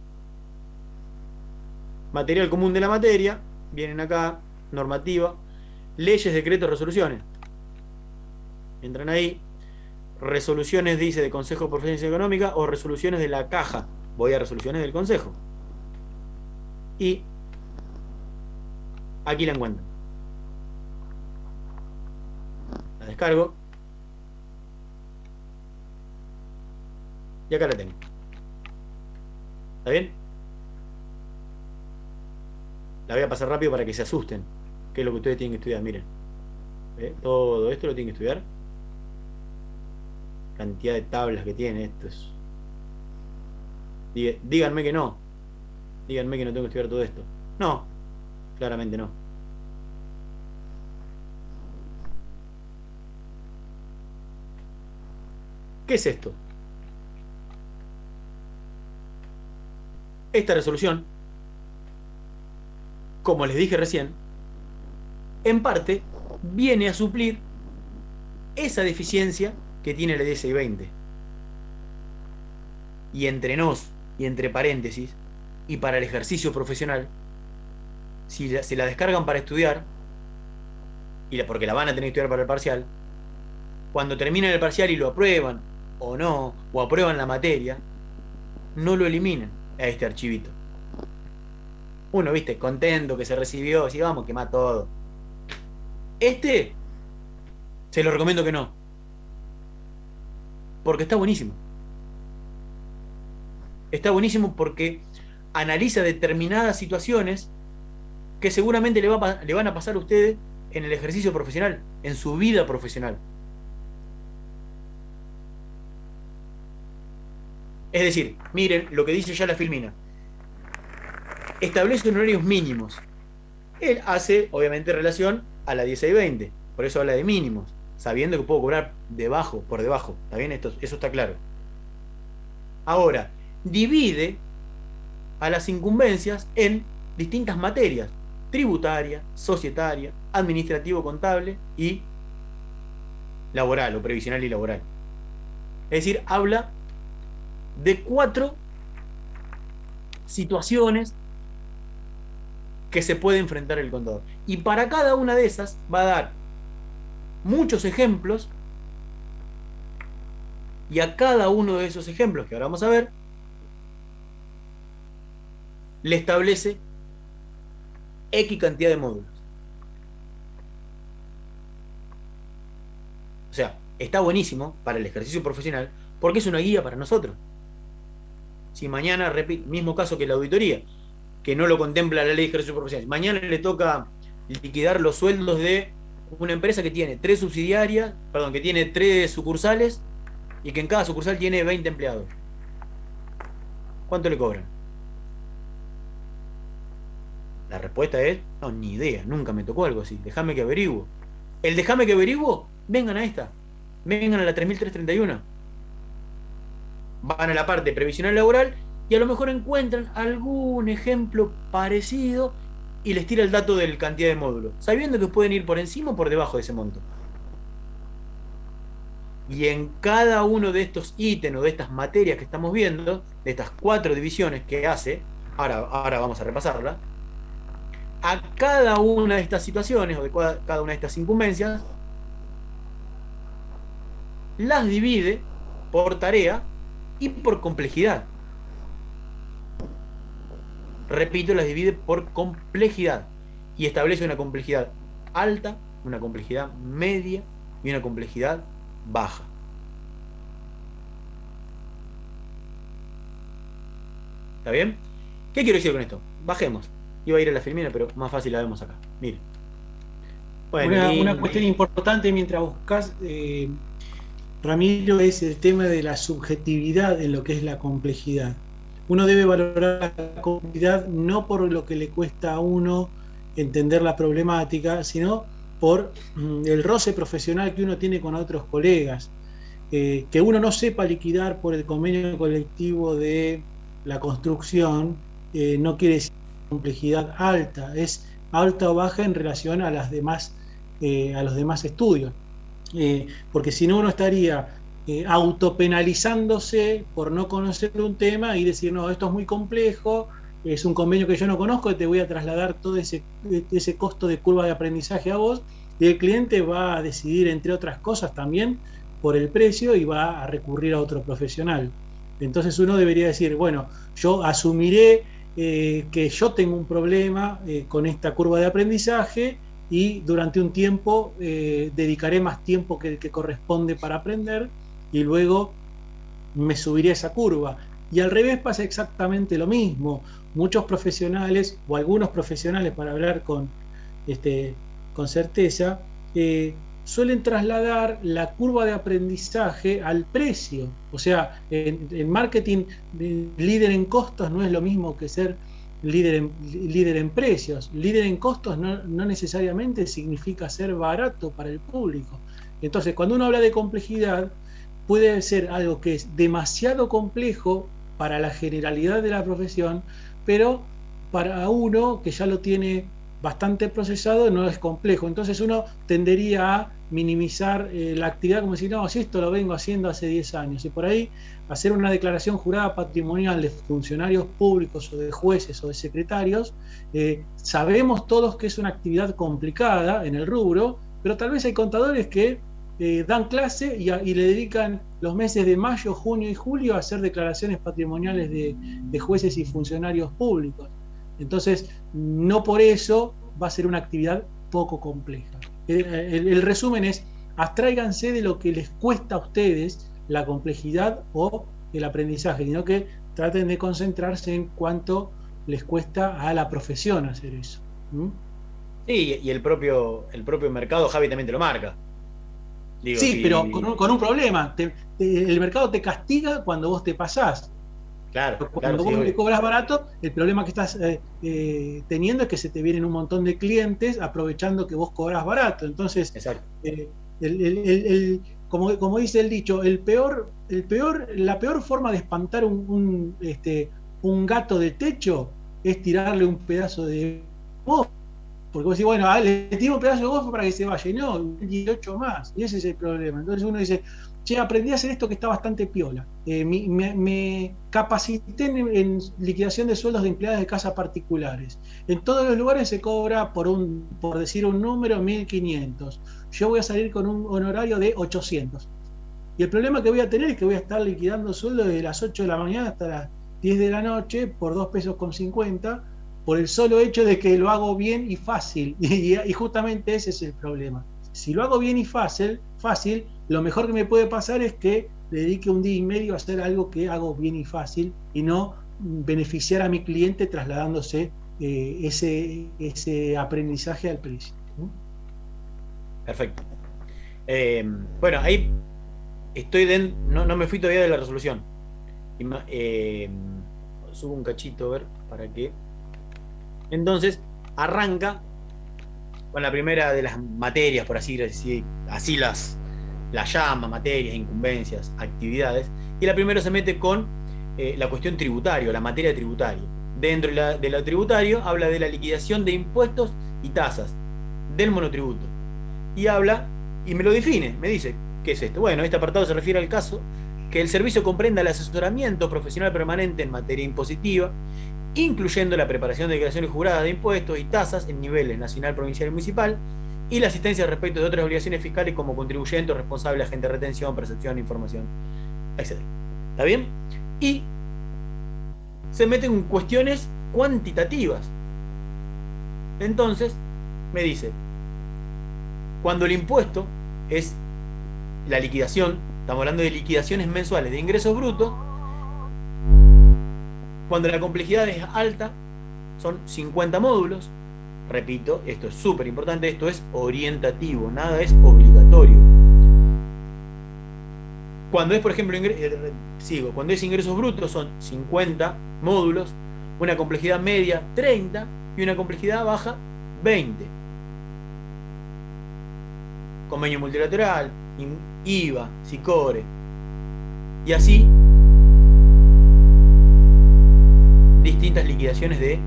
material común de la materia, vienen acá, normativa, leyes, decretos, resoluciones. Entran ahí, resoluciones, dice, de Consejo de Profesiones Económicas o resoluciones de la caja. Voy a resoluciones del Consejo. Y aquí la encuentran. La descargo. Y acá la tengo. ¿Está bien? La voy a pasar rápido para que se asusten. ¿Qué es lo que ustedes tienen que estudiar? Miren. Todo esto lo tienen que estudiar. Cantidad de tablas que tiene esto. Díganme que no. Díganme que no tengo que estudiar todo esto. No. Claramente no. ¿Qué es esto? Esta resolución, como les dije recién, en parte viene a suplir esa deficiencia que tiene la 10 y 20. Y entre nos, y entre paréntesis, y para el ejercicio profesional, si se la descargan para estudiar, porque la van a tener que estudiar para el parcial, cuando terminen el parcial y lo aprueban, o no, o aprueban la materia, no lo eliminen a este archivito. Uno, viste, contento que se recibió, así vamos, quema todo. Este, se lo recomiendo que no. Porque está buenísimo. Está buenísimo porque analiza determinadas situaciones que seguramente le van a pasar a ustedes en el ejercicio profesional, en su vida profesional. Es decir, miren lo que dice ya la Filmina. Establece horarios mínimos. Él hace, obviamente, relación a la 10 y 20. Por eso habla de mínimos, sabiendo que puedo cobrar por debajo. ¿Está bien? Eso está claro. Ahora, divide a las incumbencias en distintas materias: tributaria, societaria, administrativo-contable y laboral, o previsional y laboral. Es decir, habla de 4 situaciones que se puede enfrentar el contador. Y para cada una de esas va a dar muchos ejemplos, y a cada uno de esos ejemplos que ahora vamos a ver, le establece X cantidad de módulos. O sea, está buenísimo para el ejercicio profesional porque es una guía para nosotros. Si mañana, mismo caso que la auditoría, que no lo contempla la ley de ejercicio profesional, mañana le toca liquidar los sueldos de una empresa que tiene 3 subsidiarias, que tiene 3 sucursales y que en cada sucursal tiene 20 empleados. ¿Cuánto le cobran? La respuesta es, no, ni idea, nunca me tocó algo así, déjame que averiguo. El déjame que averiguo, vengan a esta, vengan a la 3331. Van a la parte previsional laboral y a lo mejor encuentran algún ejemplo parecido y les tira el dato de la cantidad de módulos, sabiendo que pueden ir por encima o por debajo de ese monto. Y en cada uno de estos ítems o de estas materias que estamos viendo, de estas 4 divisiones que hace, ahora vamos a repasarla, a cada una de estas situaciones o de cada una de estas incumbencias, las divide por tarea y por complejidad. Repito, las divide por complejidad. y establece una complejidad alta, una complejidad media y una complejidad baja. ¿Está bien? ¿Qué quiero decir con esto? Bajemos. Iba a ir a la filmina, pero más fácil la vemos acá. Miren. Bueno, una cuestión importante mientras buscas, Ramiro, es el tema de la subjetividad en lo que es la complejidad. Uno debe valorar la complejidad no por lo que le cuesta a uno entender la problemática, sino por el roce profesional que uno tiene con otros colegas. Que uno no sepa liquidar por el convenio colectivo de la construcción no quiere decir complejidad alta, es alta o baja en relación a las demás, a los demás estudios. Porque si no, uno estaría autopenalizándose por no conocer un tema y decir, no, esto es muy complejo, es un convenio que yo no conozco, te voy a trasladar todo ese costo de curva de aprendizaje a vos, y el cliente va a decidir, entre otras cosas también, por el precio y va a recurrir a otro profesional. Entonces uno debería decir, bueno, yo asumiré que yo tengo un problema con esta curva de aprendizaje y durante un tiempo dedicaré más tiempo que el que corresponde para aprender y luego me subiré a esa curva. Y al revés pasa exactamente lo mismo. Muchos profesionales, o algunos profesionales, para hablar con certeza, suelen trasladar la curva de aprendizaje al precio. O sea, en marketing, líder en costos no es lo mismo que ser líder en precios. Líder en costos no necesariamente significa ser barato para el público. Entonces, cuando uno habla de complejidad, puede ser algo que es demasiado complejo para la generalidad de la profesión, pero para uno que ya lo tiene bastante procesado no es complejo. Entonces uno tendería a minimizar la actividad como decir, no, si esto lo vengo haciendo hace 10 años. Y por ahí hacer una declaración jurada patrimonial de funcionarios públicos o de jueces o de secretarios, sabemos todos que es una actividad complicada en el rubro, pero tal vez hay contadores que dan clase y le dedican los meses de mayo, junio y julio a hacer declaraciones patrimoniales de jueces y funcionarios públicos. Entonces, no por eso va a ser una actividad poco compleja. El resumen es, abstráiganse de lo que les cuesta a ustedes la complejidad o el aprendizaje, sino que traten de concentrarse en cuánto les cuesta a la profesión hacer eso. Sí, y el propio mercado, Javi, también te lo marca. Digo, sí, pero con un problema. El mercado te castiga cuando vos te pasás. Claro, cuando vos le cobras barato, el problema que estás teniendo es que se te vienen un montón de clientes aprovechando que vos cobras barato. Entonces, como dice el dicho, la peor forma de espantar un gato de techo es tirarle un pedazo de voz. Porque vos decís, bueno, le tiro un pedazo de gozo para que se vaya, y no, 18 más, y ese es el problema. Entonces uno dice, che, aprendí a hacer esto que está bastante piola. Me capacité en liquidación de sueldos de empleados de casas particulares. En todos los lugares se cobra, por decir un número, 1.500. Yo voy a salir con un honorario de 800. Y el problema que voy a tener es que voy a estar liquidando sueldos desde las 8 de la mañana hasta las 10 de la noche por 2,50 pesos, por el solo hecho de que lo hago bien y fácil. Y justamente ese es el problema. Si lo hago bien y fácil, lo mejor que me puede pasar es que le dedique un día y medio a hacer algo que hago bien y fácil y no beneficiar a mi cliente trasladándose ese aprendizaje al precio. Perfecto. Bueno, ahí estoy no me fui todavía de la resolución. Subo un cachito, a ver, para que... Entonces, arranca con la primera de las materias, por así decir, así las llama, materias, incumbencias, actividades, y la primera se mete con la cuestión tributaria, la materia tributaria. Dentro de lo tributario habla de la liquidación de impuestos y tasas, del monotributo, y habla, y me lo define, me dice, ¿qué es esto? Bueno, este apartado se refiere al caso que el servicio comprenda el asesoramiento profesional permanente en materia impositiva, incluyendo la preparación de declaraciones juradas de impuestos y tasas en niveles nacional, provincial y municipal, y la asistencia respecto de otras obligaciones fiscales como contribuyente o responsable, agente de retención, percepción, información, etc. ¿Está bien? Y se meten en cuestiones cuantitativas. Entonces, me dice, cuando el impuesto es la liquidación, estamos hablando de liquidaciones mensuales de ingresos brutos, cuando la complejidad es alta, son 50 módulos. Repito, esto es súper importante, esto es orientativo, nada es obligatorio. Cuando es, por ejemplo, cuando es ingresos brutos son 50 módulos, una complejidad media 30 y una complejidad baja 20. Convenio multilateral, IVA, SICORE, y así distintas liquidaciones de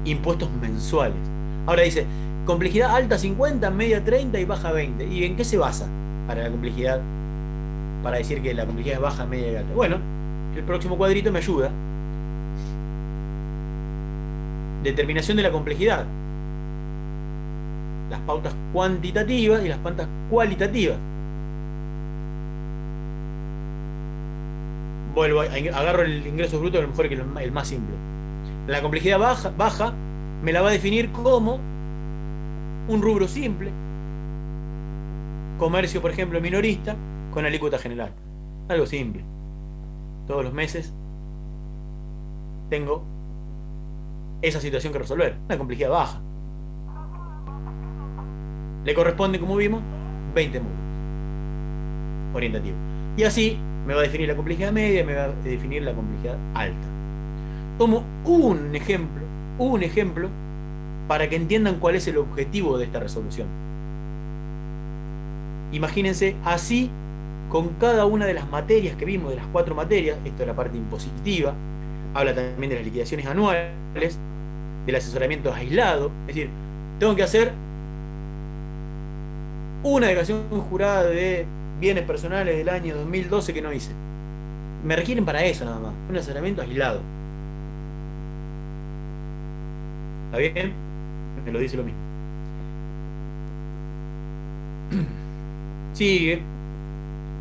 impuestos mensuales. Ahora dice, complejidad alta 50, media 30 y baja 20. ¿Y en qué se basa para la complejidad? Para decir que la complejidad es baja, media y alta. Bueno, el próximo cuadrito me ayuda. Determinación de la complejidad. Las pautas cuantitativas y las pautas cualitativas. Vuelvo, agarro el ingreso bruto, a lo mejor que es el más simple. La complejidad baja me la va a definir como un rubro simple. Comercio, por ejemplo, minorista, con alícuota general. Algo simple. Todos los meses tengo esa situación que resolver. Una complejidad baja. Le corresponde, como vimos, 20 módulos. Orientativo. Y así me va a definir la complejidad media, me va a definir la complejidad alta. Tomo un ejemplo para que entiendan cuál es el objetivo de esta resolución. Imagínense así con cada una de las materias que vimos, de las 4 materias. Esto es la parte impositiva, habla también de las liquidaciones anuales, del asesoramiento aislado, es decir, tengo que hacer una declaración jurada de bienes personales del año 2012 que no hice. Me requieren para eso nada más, un asesoramiento aislado. ¿Está bien? Me lo dice lo mismo. Sigue.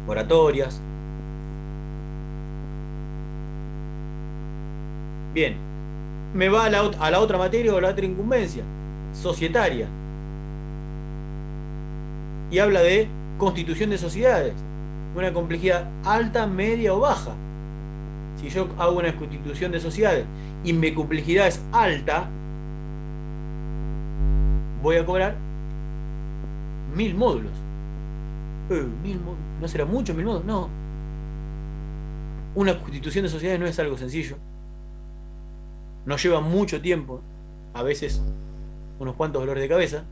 Moratorias. Bien. Me va a la otra materia o a la otra incumbencia. Societaria. Y habla de constitución de sociedades. Una complejidad alta, media o baja. Si yo hago una constitución de sociedades y mi complejidad es alta, voy a cobrar 1000 módulos. 1000 módulos. ¿No será mucho 1000 módulos? No. Una constitución de sociedades no es algo sencillo. Nos lleva mucho tiempo. A veces unos cuantos dolores de cabeza.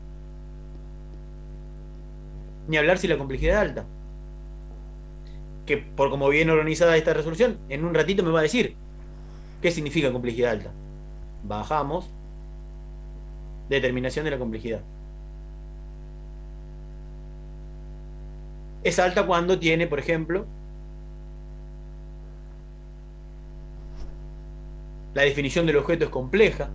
Ni hablar si la complejidad es alta. Que por como viene organizada esta resolución, en un ratito me va a decir qué significa complejidad alta. Bajamos. Determinación de la complejidad. Es alta cuando tiene, por ejemplo, la definición del objeto es compleja,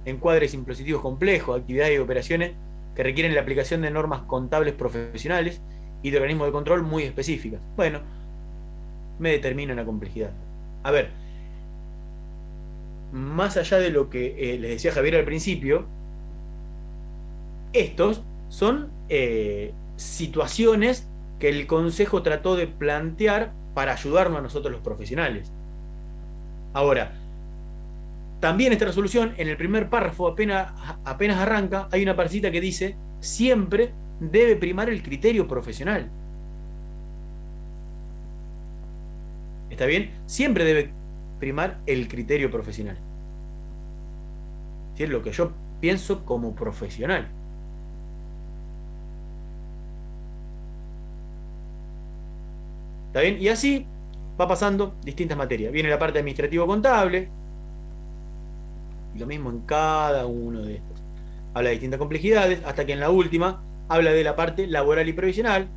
encuadres impositivos complejos, actividades y operaciones que requieren la aplicación de normas contables profesionales y de organismos de control muy específicas. Bueno, me determina la complejidad. A ver, más allá de lo que les decía Javier al principio, estos son situaciones que el Consejo trató de plantear para ayudarnos a nosotros los profesionales. Ahora, también esta resolución, en el primer párrafo, apenas arranca, hay una partecita que dice: siempre debe primar el criterio profesional. ¿Está bien? Siempre debe primar el criterio profesional. Es lo que yo pienso como profesional. ¿Está bien? Y así va pasando distintas materias. Viene la parte administrativo-contable. Y lo mismo en cada uno de estos. Habla de distintas complejidades, hasta que en la última habla de la parte laboral y previsional,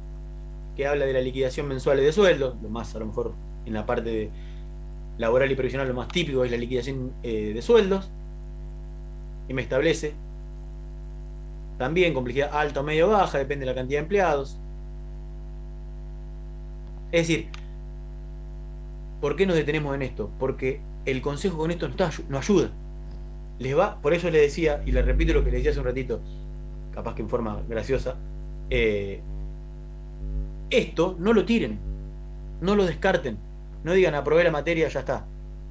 que habla de la liquidación mensual de sueldos. Lo más, a lo mejor, en la parte de laboral y previsional, lo más típico es la liquidación de sueldos. Y me establece también complejidad alta o media o baja, depende de la cantidad de empleados. Es decir, ¿por qué nos detenemos en esto? Porque el Consejo con esto nos ayuda. Les va, por eso les decía, y les repito lo que les decía hace un ratito, capaz que en forma graciosa, esto no lo tiren, no lo descarten, no digan aprobé la materia, ya está,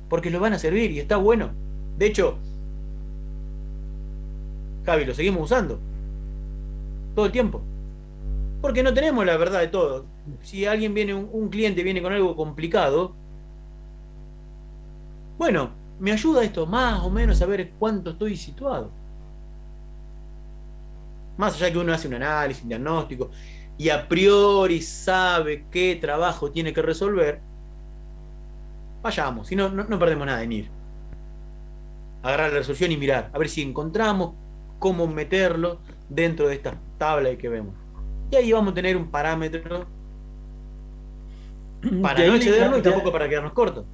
porque lo van a servir y está bueno. De hecho, Javi, lo seguimos usando todo el tiempo, porque no tenemos la verdad de todo. Si alguien viene, un cliente viene con algo complicado, bueno, me ayuda esto más o menos a ver cuánto estoy situado. Más allá que uno hace un análisis, un diagnóstico, y a priori sabe qué trabajo tiene que resolver, vayamos, si no, no perdemos nada en ir. Agarrar la resolución y mirar, a ver si encontramos cómo meterlo dentro de esta tabla que vemos. Y ahí vamos a tener un parámetro para no excedernos y tampoco para quedarnos cortos.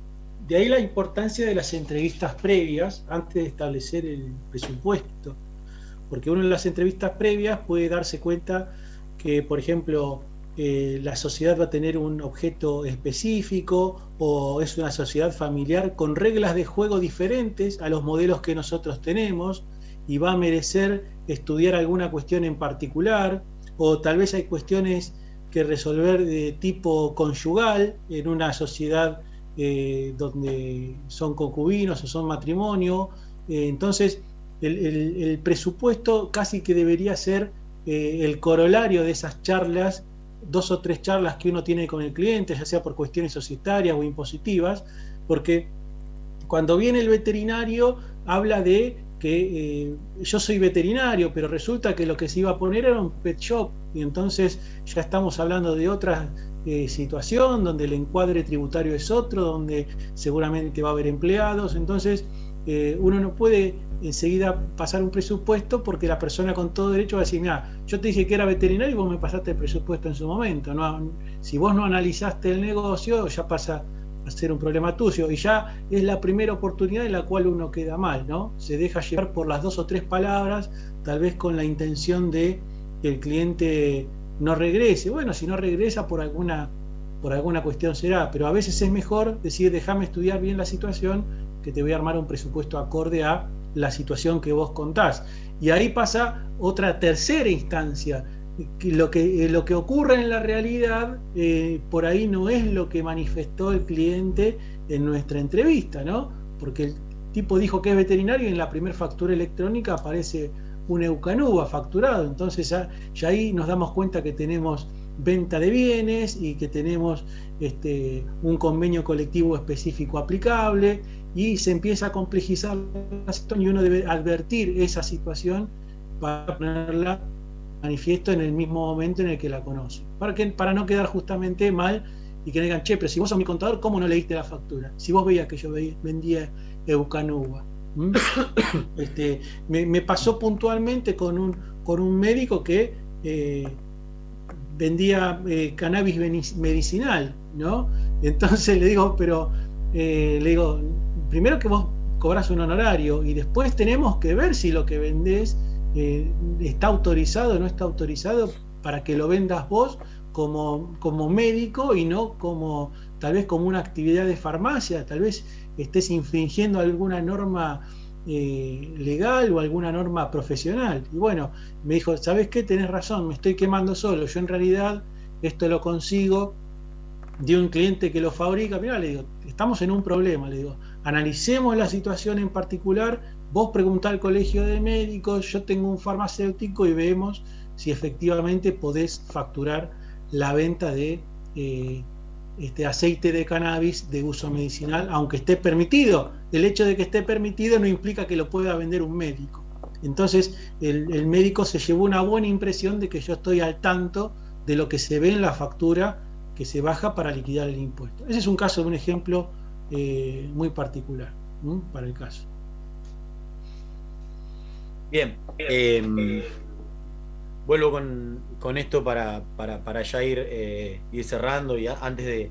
De ahí la importancia de las entrevistas previas antes de establecer el presupuesto, porque uno en las entrevistas previas puede darse cuenta que, por ejemplo, la sociedad va a tener un objeto específico o es una sociedad familiar con reglas de juego diferentes a los modelos que nosotros tenemos y va a merecer estudiar alguna cuestión en particular, o tal vez hay cuestiones que resolver de tipo conyugal en una sociedad donde son concubinos o son matrimonio. Entonces el presupuesto casi que debería ser el corolario de esas charlas, 2 o 3 charlas que uno tiene con el cliente, ya sea por cuestiones societarias o impositivas, porque cuando viene el veterinario habla de que yo soy veterinario, pero resulta que lo que se iba a poner era un pet shop, y entonces ya estamos hablando de otra situación, donde el encuadre tributario es otro, donde seguramente va a haber empleados. Entonces uno no puede enseguida pasar un presupuesto, porque la persona con todo derecho va a decir, mira, yo te dije que era veterinario y vos me pasaste el presupuesto en su momento. No, si vos no analizaste el negocio, ya pasa a ser un problema tuyo, y ya es la primera oportunidad en la cual uno queda mal, ¿no? Se deja llevar por las 2 o 3 palabras, tal vez con la intención de que el cliente no regrese. Bueno, si no regresa por alguna cuestión será, pero a veces es mejor decir, déjame estudiar bien la situación, que te voy a armar un presupuesto acorde a la situación que vos contás. Y ahí pasa otra tercera instancia. Lo que ocurre en la realidad por ahí no es lo que manifestó el cliente en nuestra entrevista, ¿no? Porque el tipo dijo que es veterinario y en la primera factura electrónica aparece un Eukanuba facturado. Entonces ya ahí nos damos cuenta que tenemos venta de bienes y que tenemos un convenio colectivo específico aplicable, y se empieza a complejizar la situación, y uno debe advertir esa situación para ponerla manifiesto en el mismo momento en el que la conoce, para no quedar justamente mal y que le digan, che, pero si vos sos mi contador, ¿cómo no leíste la factura? Si vos veías que yo vendía Eukanuba. Me pasó puntualmente con un médico que vendía cannabis medicinal, ¿no? Entonces le digo, primero que vos cobrás un honorario, y después tenemos que ver si lo que vendés está autorizado o no está autorizado para que lo vendas vos como médico, y no tal vez como una actividad de farmacia. Tal vez estés infringiendo alguna norma legal o alguna norma profesional. Y bueno, me dijo, ¿sabés qué? Tenés razón, me estoy quemando solo. Yo en realidad esto lo consigo de un cliente que lo fabrica. Mirá, le digo, estamos en un problema, le digo, analicemos la situación en particular, vos preguntá al colegio de médicos, yo tengo un farmacéutico, y vemos si efectivamente podés facturar la venta de aceite de cannabis de uso medicinal, aunque esté permitido. El hecho de que esté permitido no implica que lo pueda vender un médico. Entonces el médico se llevó una buena impresión de que yo estoy al tanto de lo que se ve en la factura que se baja para liquidar el impuesto. Ese es un caso de un ejemplo muy particular, ¿no? Para el caso. Bien, vuelvo con esto para ya ir cerrando, y antes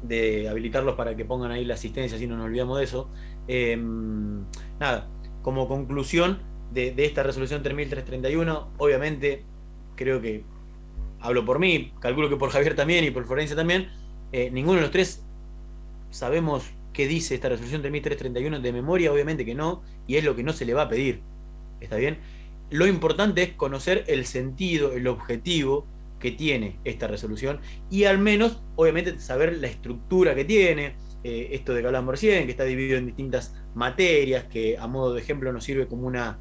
de habilitarlos para que pongan ahí la asistencia, si no nos olvidamos de eso. Nada, como conclusión de esta resolución 3331, obviamente creo que hablo por mí, calculo que por Javier también y por Florencia también, ninguno de los tres sabemos qué dice esta resolución 3331 de memoria, obviamente que no, y es lo que no se le va a pedir, ¿está bien? lo importante es conocer el sentido, el objetivo que tiene esta resolución y al menos, obviamente, saber la estructura que tiene, esto de que hablamos recién, que está dividido en distintas materias, que a modo de ejemplo nos sirve como una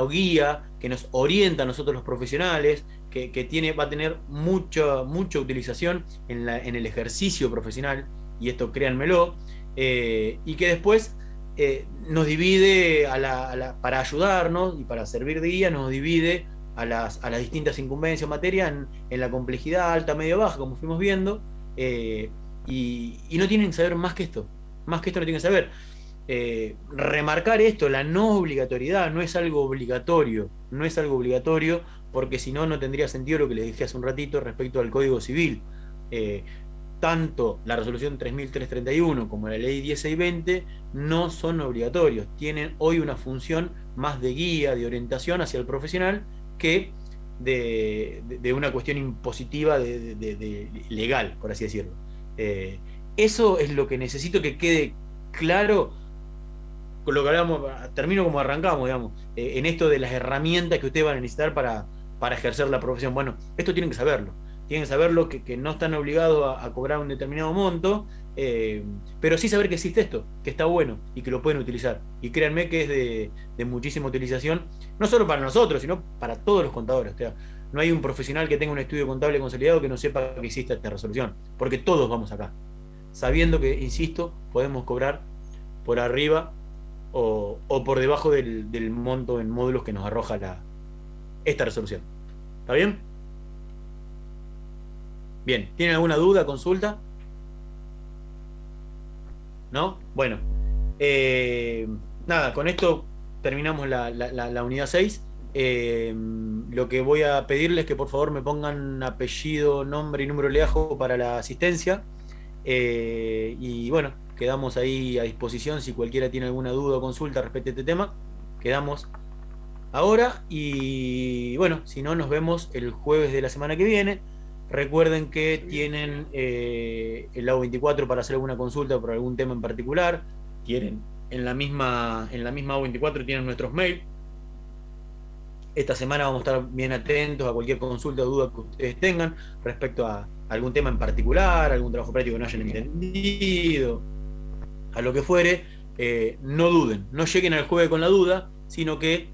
guía que nos orienta a nosotros los profesionales, que va a tener mucha utilización en el ejercicio profesional, y esto créanmelo, y que después nos divide para ayudarnos y para servir de guía, nos divide a las distintas incumbencias o materias en la complejidad alta, medio, baja, como fuimos viendo, y no tienen que saber más que esto no tienen que saber. Remarcar esto, la no obligatoriedad, no es algo obligatorio, porque si no, no tendría sentido lo que les dije hace un ratito respecto al Código Civil. Tanto la resolución 3331 como la ley 1620 no son obligatorios, tienen hoy una función más de guía, de orientación hacia el profesional que de una cuestión impositiva legal, por así decirlo. Eso es lo que necesito que quede claro con lo que hablamos, termino como arrancamos, digamos, en esto de las herramientas que ustedes van a necesitar para ejercer la profesión. Bueno, esto tienen que saberlo que no están obligados a cobrar un determinado monto, pero sí saber que existe esto, que está bueno y que lo pueden utilizar. Y créanme que es de muchísima utilización, no solo para nosotros, sino para todos los contadores. O sea, no hay un profesional que tenga un estudio contable consolidado que no sepa que existe esta resolución, porque todos vamos acá, sabiendo que, insisto, podemos cobrar por arriba o por debajo del monto en módulos que nos arroja esta resolución. ¿Está bien? Bien, ¿tienen alguna duda, consulta? ¿No? Bueno, nada, con esto terminamos la unidad 6. Lo que voy a pedirles es que por favor me pongan apellido, nombre y número de leajo para la asistencia. Y bueno, quedamos ahí a disposición si cualquiera tiene alguna duda o consulta respecto a este tema. Quedamos ahora y bueno, si no, nos vemos el jueves de la semana que viene. Recuerden que tienen el lado 24 para hacer alguna consulta por algún tema en particular. Tienen en la misma A24 tienen nuestros mails. Esta semana vamos a estar bien atentos a cualquier consulta o duda que ustedes tengan respecto a algún tema en particular, algún trabajo práctico que no hayan entendido, a lo que fuere. No duden, no lleguen al jueves con la duda, sino que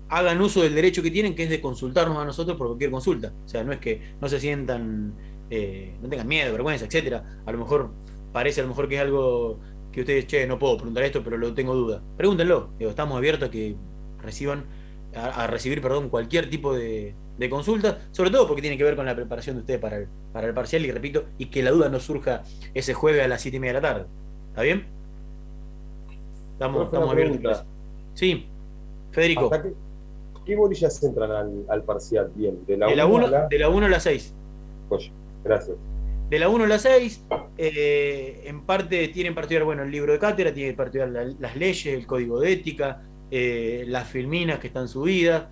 hagan uso del derecho que tienen, que es de consultarnos a nosotros por cualquier consulta. O sea, no es que no se sientan, no tengan miedo, vergüenza, etcétera. A lo mejor parece que es algo que ustedes, no puedo preguntar esto, pero lo tengo duda. Pregúntenlo. Estamos abiertos a que recibir cualquier tipo de consulta, sobre todo porque tiene que ver con la preparación de ustedes para el parcial, y repito, y que la duda no surja ese jueves a las 7:30 de la tarde. ¿Está bien? Estamos abiertos para eso. Sí, Federico. ¿Qué bolillas entran al parcial? Bien, de la 1 a la 6. Oye, gracias. De la 1 a la 6, en parte tienen para estudiar, el libro de cátedra, tienen para estudiar las leyes, el código de ética, las filminas que están subidas,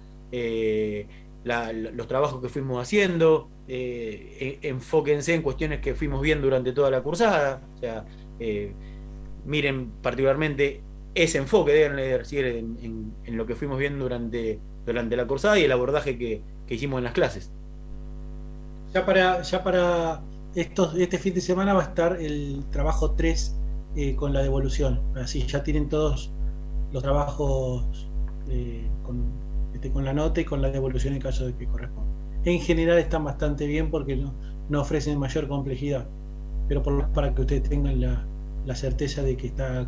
los trabajos que fuimos haciendo, enfóquense en cuestiones que fuimos viendo durante toda la cursada. O sea, miren particularmente ese enfoque, deben leer en lo que fuimos viendo durante la cursada y el abordaje que hicimos en las clases. Ya para este fin de semana va a estar el trabajo 3 con la devolución. Así ya tienen todos los trabajos con la nota y con la devolución en caso de que corresponda. En general están bastante bien porque no ofrecen mayor complejidad, pero para que ustedes tengan la certeza de que está